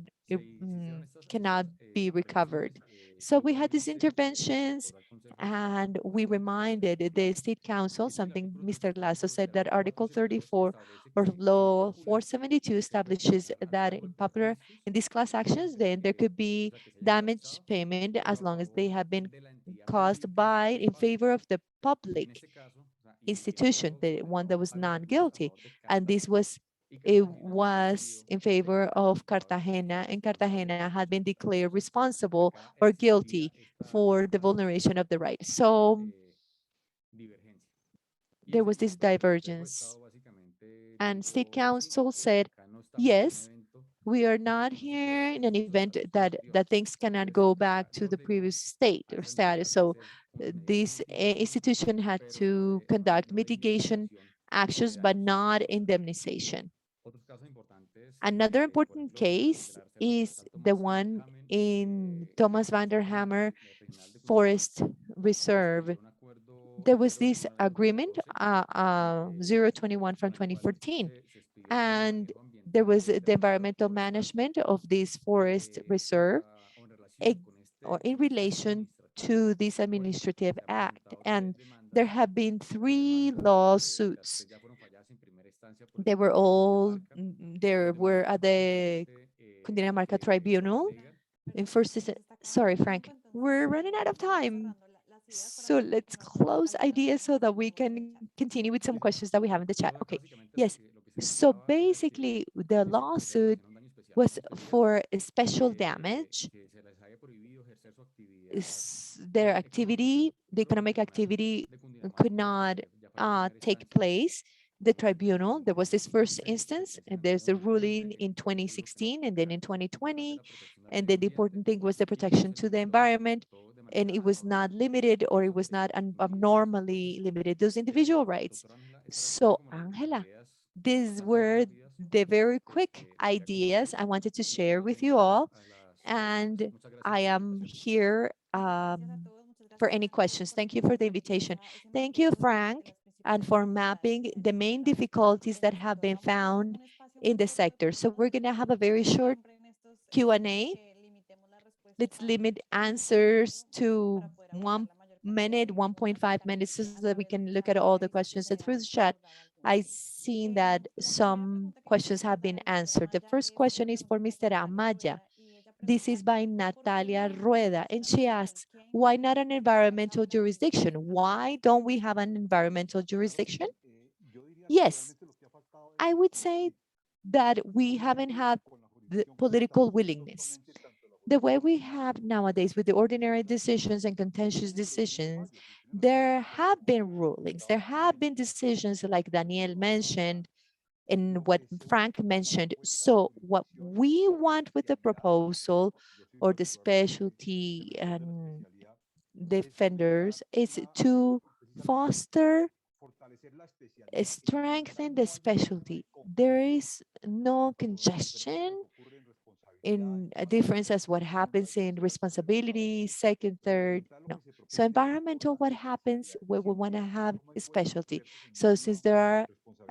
cannot be recovered. So we had these interventions and we reminded the State Council, something Mr. Lasso said, that Article 34 or Law 472 establishes that in these class actions, then there could be damage payment as long as they have been caused by, in favor of the public institution, the one that was non-guilty. And this was, it was in favor of Cartagena, and Cartagena had been declared responsible or guilty for the vulneration of the right. So there was this divergence. And State Council said, yes, we are not here in an event that things cannot go back to the previous state or status. So this institution had to conduct mitigation actions, but not indemnization. Another important case is the one in Thomas van der Hammer Forest Reserve. There was this agreement, 021 from 2014, and there was the environmental management of this forest reserve or in relation to this administrative act. And there have been 3 lawsuits. They were all, there were at the Cundinamarca Tribunal. In first, sorry, Frank, we're running out of time. So let's close ideas so that we can continue with some questions that we have in the chat. Okay, yes. So basically, the lawsuit was for a special damage. Their activity, the economic activity could not take place. The tribunal, there was this first instance, and there's a ruling in 2016 and then in 2020. And then the important thing was the protection to the environment, and it was not limited, or it was not abnormally limited, those individual rights. So Angela, these were the very quick ideas I wanted to share with you all. And I am here for any questions. Thank you for the invitation. Thank you, Frank, and for mapping the main difficulties that have been found in the sector. So we're going to have a very short Q&A. Let's limit answers to 1 minute, 1.5 minutes, so that we can look at all the questions. And through the chat, I've seen that some questions have been answered. The first question is for Mr. Amaya. This is by Natalia Rueda, and she asks, why not an environmental jurisdiction? Why don't we have an environmental jurisdiction? Yes, I would say that we haven't had the political willingness. The way we have nowadays with the ordinary decisions and contentious decisions, there have been rulings, there have been decisions like Daniel mentioned, and what Frank mentioned. So what we want with the proposal or the specialty defenders is to foster, strengthen the specialty. There is no congestion in a difference as what happens in responsibility, second, third, no. So environmental, what happens where we want to have a specialty. So since there are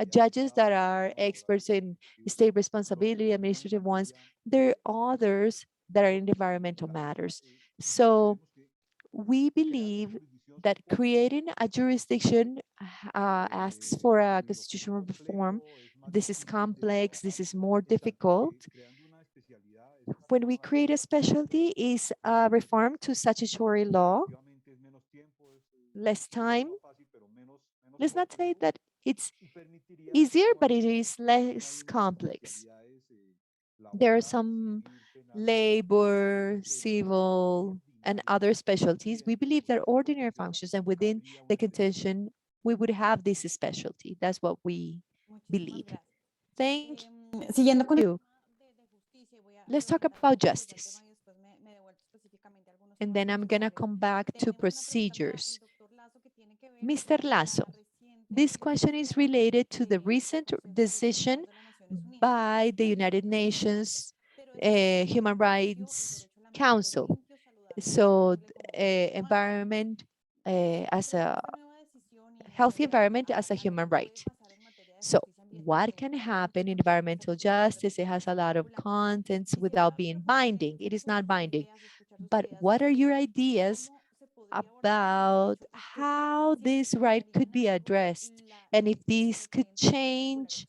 judges that are experts in state responsibility, administrative ones, there are others that are in environmental matters. So we believe that creating a jurisdiction asks for a constitutional reform. This is complex, this is more difficult. When we create a specialty, is a reform to statutory law, less time. Let's not say that it's easier, but it is less complex. There are some labor, civil, and other specialties. We believe that ordinary functions, and within the contention, we would have this specialty. That's what we believe. Thank you. Let's talk about justice. And then I'm going to come back to procedures. Mr. Lasso, this question is related to the recent decision by the United Nations Human Rights Council. So environment as a healthy environment as a human right. So what can happen in environmental justice. It has a lot of contents without being binding. It is not binding. But what are your ideas about how this right could be addressed and if this could change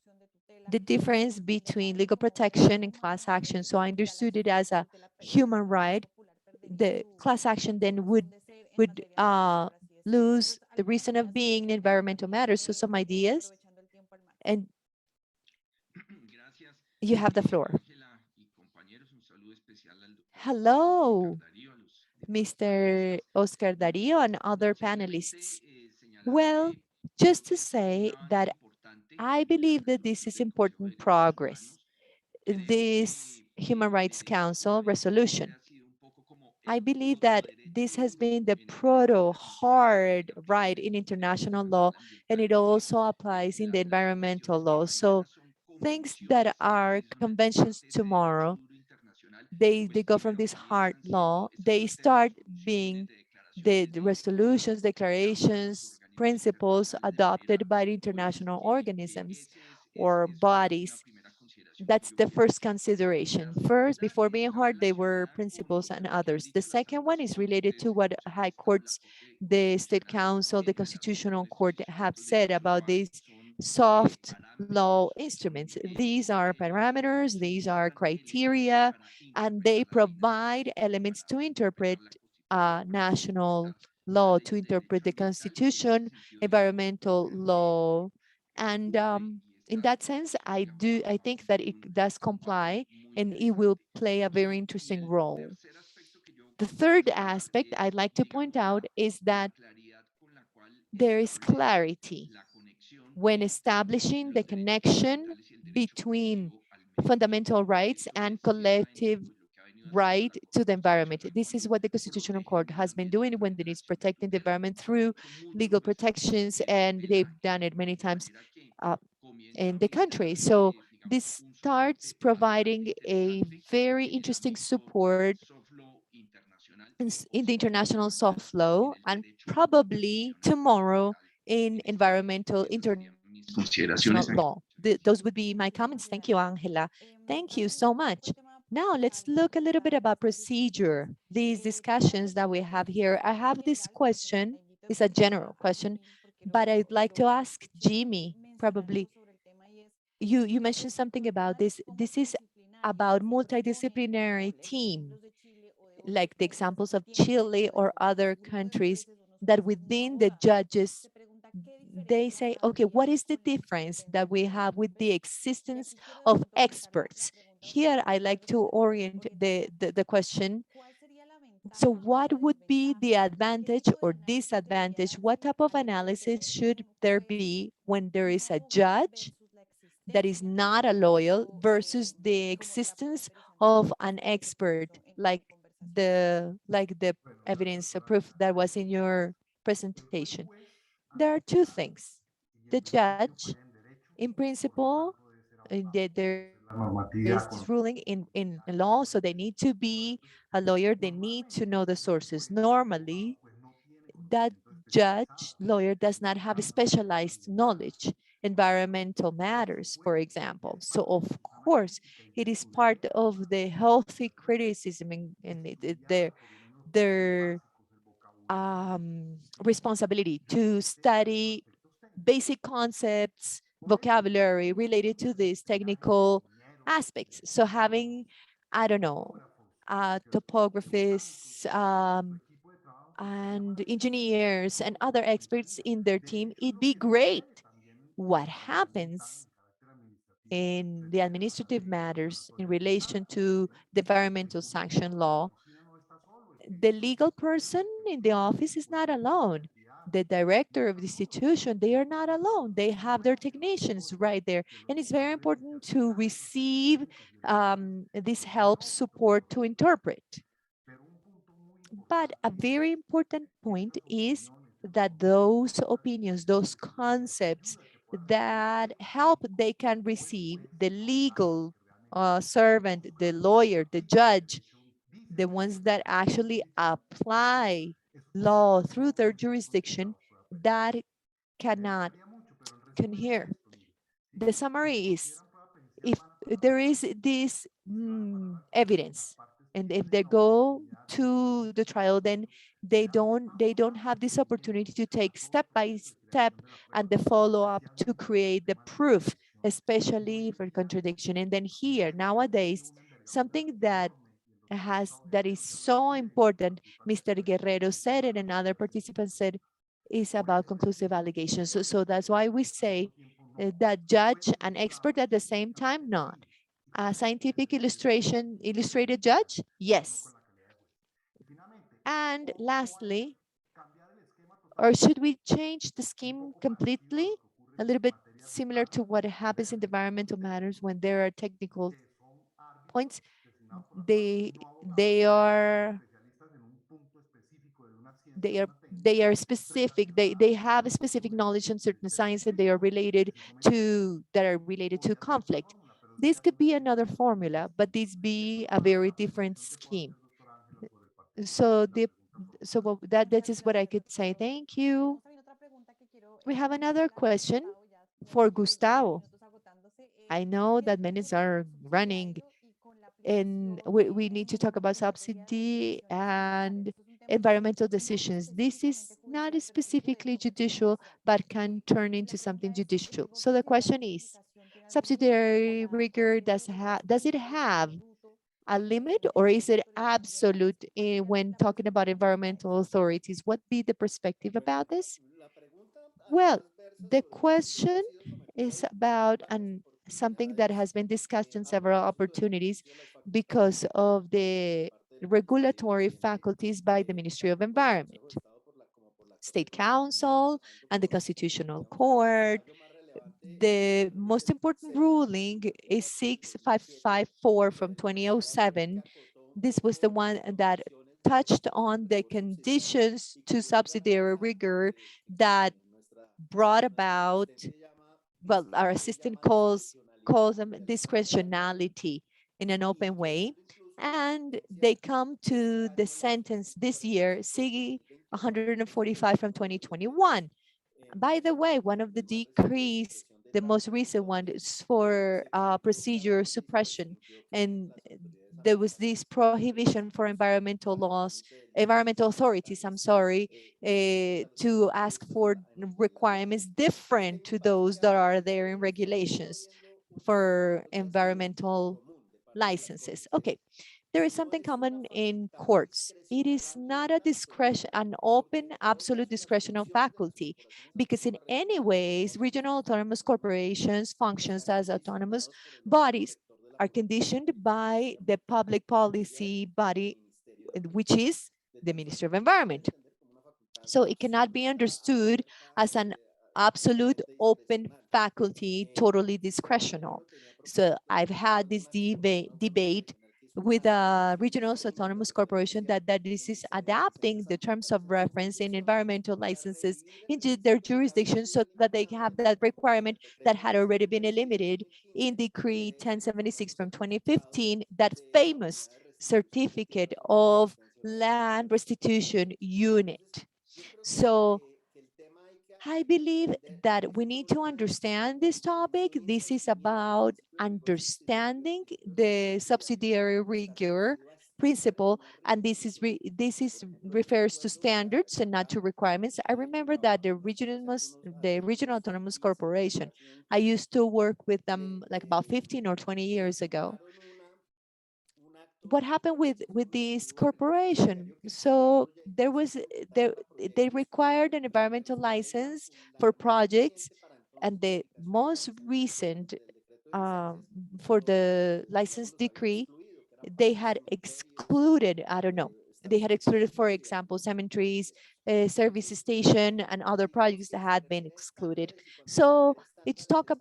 the difference between legal protection and class action? So I understood it as a human right. The class action then would lose the reason of being in environmental matters. So some ideas, and you have the floor. Hello, Mr. Oscar Dario and other panelists. Well, just to say that I believe that this is important progress. This Human Rights Council resolution. I believe that this has been the hard right in international law, and it also applies in the environmental law. So things that are conventions tomorrow, they go from this hard law, they start being the resolutions, declarations, principles adopted by the international organisms or bodies. That's the first consideration. First, before being hard, they were principles and others. The second one is related to what high courts, the State Council, the Constitutional Court have said about these soft law instruments. These are parameters, these are criteria, and they provide elements to interpret national law, to interpret the Constitution, environmental law, and in that sense, I think that it does comply and it will play a very interesting role. The third aspect I'd like to point out is that there is clarity when establishing the connection between fundamental rights and collective right to the environment. This is what the Constitutional Court has been doing when it is protecting the environment through legal protections, and they've done it many times in the country. So this starts providing a very interesting support in the international soft law, and probably tomorrow in environmental international law. Those would be my comments. Thank you, Angela. Thank you so much. Now let's look a little bit about procedure. These discussions that we have here, I have this question. It's a general question, but I'd like to ask Jimmy, probably. You mentioned something about this. This is about multidisciplinary team, like the examples of Chile or other countries, that within the judges, they say, okay, what is the difference that we have with the existence of experts? Here, I like to orient the question. So what would be the advantage or disadvantage? What type of analysis should there be when there is a judge that is not a lawyer versus the existence of an expert, like the evidence or proof that was in your presentation? There are two things. The judge, in principle, there is this ruling in law, so they need to be a lawyer, they need to know the sources. Normally, that judge, lawyer, does not have specialized knowledge, environmental matters, for example. So of course, it is part of the healthy criticism and their responsibility to study basic concepts, vocabulary related to these technical aspects. So having, I don't know, topographists, and engineers and other experts in their team, it'd be great. What happens in the administrative matters in relation to the environmental sanction law, the legal person in the office is not alone. The director of the institution, they are not alone. They have their technicians right there. And it's very important to receive this help, support to interpret. But a very important point is that those opinions, those concepts that help they can receive, the legal servant, the lawyer, the judge, the ones that actually apply law through their jurisdiction, that cannot can hear. the summary is, if there is this evidence, and if they go to the trial, then they don't have this opportunity to take step by step and the follow-up to create the proof, especially for contradiction. And then here nowadays, something that is so important, Mr. Guerrero said it and other participants said, is about conclusive allegations. So that's why we say that judge and expert at the same time, not. A scientific illustrated judge? Yes. And lastly, or should we change the scheme completely? A little bit similar to what happens in the environmental matters when there are technical points. They they are they are specific. They have a specific knowledge on certain science that they are related to conflict. This could be another formula, but this be a very different scheme. So that is what I could say. Thank you. We have another question for Gustavo. I know that minutes are running, and we need to talk about subsidy and environmental decisions. This is not specifically judicial, but can turn into something judicial. So the question is, subsidiary rigor, does it have a limit, or is it absolute when talking about environmental authorities? What be the perspective about this? Well, the question is about something that has been discussed in several opportunities because of the regulatory faculties by the Ministry of Environment, State Council, and the Constitutional Court. The most important ruling is 6554 from 2007. This was the one that touched on the conditions to subsidiary rigor that brought about, well, our assistant calls them discretionality in an open way. And they come to the sentence this year, C 145 from 2021. By the way, one of the decrees, the most recent one, is for procedure suppression. And there was this prohibition for environmental authorities, I'm sorry, to ask for requirements different to those that are there in regulations for environmental licenses. Okay, there is something common in courts. It is not a discretion, an open, absolute discretional faculty, because in any ways, regional autonomous corporations functions as autonomous bodies are conditioned by the public policy body, which is the Ministry of Environment. So it cannot be understood as an absolute open faculty, totally discretional. So I've had this debate with a regional autonomous corporation that this is adapting the terms of reference in environmental licenses into their jurisdiction so that they have that requirement that had already been eliminated in Decree 1076 from 2015, that famous certificate of land restitution unit. So I believe that we need to understand this topic. This is about understanding the subsidiary rigor principle, and this refers to standards and not to requirements. I remember that the regional autonomous corporation, I used to work with them like about 15 or 20 years ago. What happened with this corporation? So they required an environmental license for projects, and the most recent for the license decree, they had excluded, I don't know, they had excluded, for example, cemeteries, service station, and other projects that had been excluded. So it talks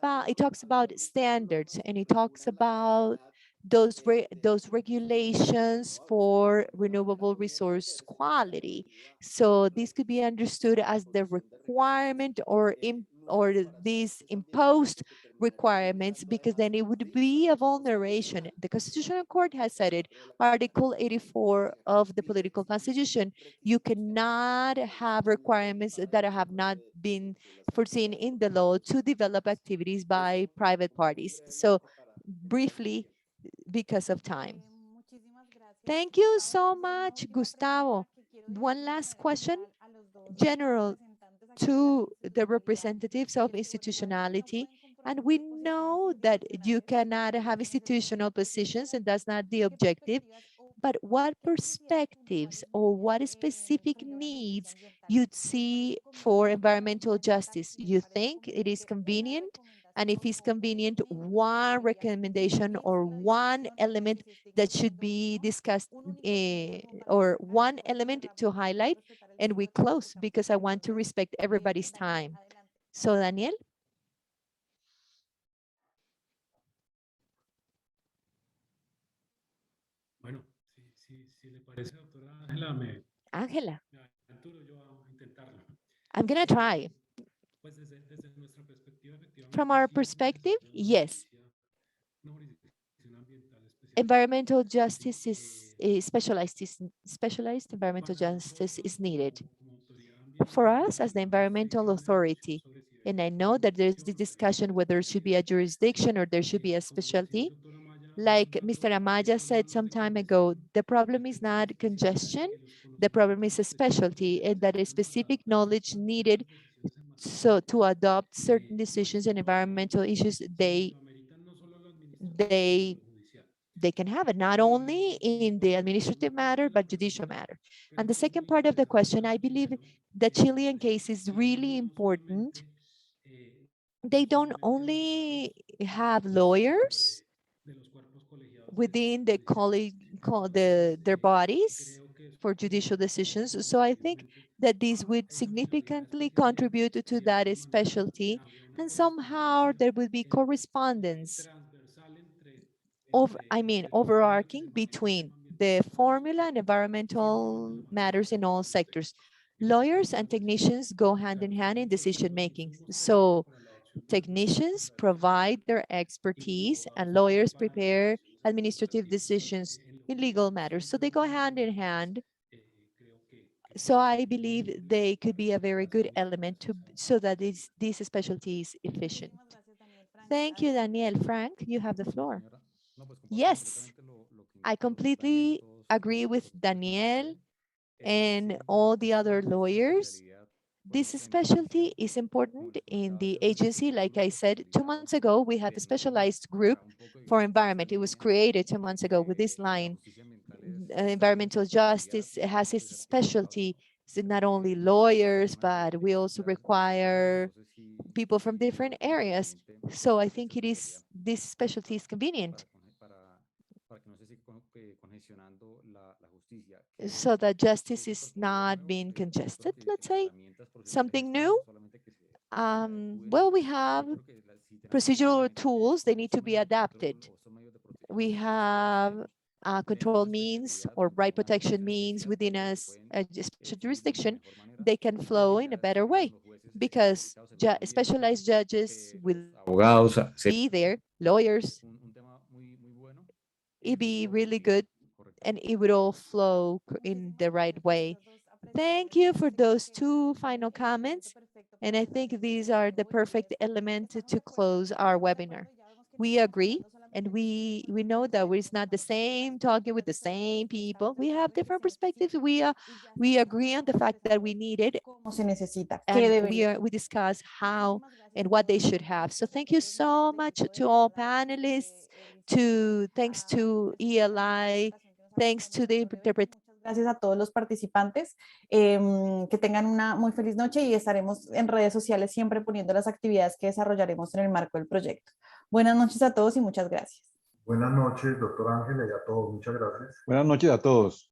about standards, and it talks about those regulations for renewable resource quality. So this could be understood as the requirement or or these imposed requirements, because then it would be a vulneration. The Constitutional Court has said it, Article 84 of the Political Constitution, you cannot have requirements that have not been foreseen in the law to develop activities by private parties. So briefly, because of time. Thank you so much, Gustavo. One last question, general to the representatives of institutionality. And we know that you cannot have institutional positions, and that's not the objective. But what perspectives or what specific needs you'd see for environmental justice? You think it is convenient? And if it's convenient, one recommendation or one element that should be discussed, or one element to highlight, and we close because I want to respect everybody's time. So Daniel. Bueno, si le parece, doctora Ángela, Ángela, me aventuro yo a intentarlo. I'm gonna try. Pues desde nuestra perspectiva, From efectivamente, our sí es perspective, necesaria yes. una jurisdicción ambiental especial. Environmental justice is specialized environmental Para justice nosotros, is needed. como autoridad ambiental, For us as the hay environmental una discusión authority, sobre si and debe I ser know una that there's this jurisdicción o discussion whether it should be a jurisdiction or there should be a como decía el specialty. doctor Amaya hace Like un rato, Mr. el Amaya said problema no some es de time ago, congestión, the problem el is tema es not de congestion, que los the problem conocimientos is a específicos specialty, and that is necesarios specific para knowledge adoptar needed ciertas decisiones en materia so to ambiental, adopt certain pues decisions in lo, environmental issues, se lo ameritan no solo lo administrativo, they sino lo judicial. can have it not only in the administrative matter, but judicial matter. And the second part of the question, I believe the Chilean case is really important. They don't only have lawyers within the their bodies for judicial decisions. So I think that this would significantly contribute to that specialty, and somehow there would be correspondence overarching between the formula and environmental matters in all sectors. Lawyers and technicians go hand in hand in decision making. So technicians provide their expertise and lawyers prepare administrative decisions in legal matters. So they go hand in hand. So I believe they could be a very good element so that this specialty is efficient. Thank you, Daniel. Frank, you have the floor. Yes, I completely agree with Daniel and all the other lawyers. This specialty is important in the agency. Like I said, 2 months ago, we have a specialized group for environment. It was created 2 months ago with this line. Environmental justice has its specialty. It's not only lawyers, but we also require people from different areas. So I think this specialty is convenient. So that justice is not being congested, let's say, something new. Well, we have procedural tools, they need to be adapted. We have control means or right protection means within a special jurisdiction, they can flow in a better way because specialized judges will be there, lawyers. It'd be really good and it would all flow in the right way. Thank you for those two final comments. And I think these are the perfect element to close our webinar. We agree, and we know that it's not the same talking with the same people. We have different perspectives. We agree on the fact that we need it, and we discuss how and what they should have. So thank you so much to all panelists, thanks to ELI, thanks to the interpretation. Gracias a todos los participantes, que tengan una muy feliz noche y estaremos en redes sociales siempre poniendo las actividades que desarrollaremos en el marco del proyecto. Buenas noches a todos y muchas gracias. Buenas noches, doctor Ángela, y a todos. Muchas gracias. Buenas noches a todos.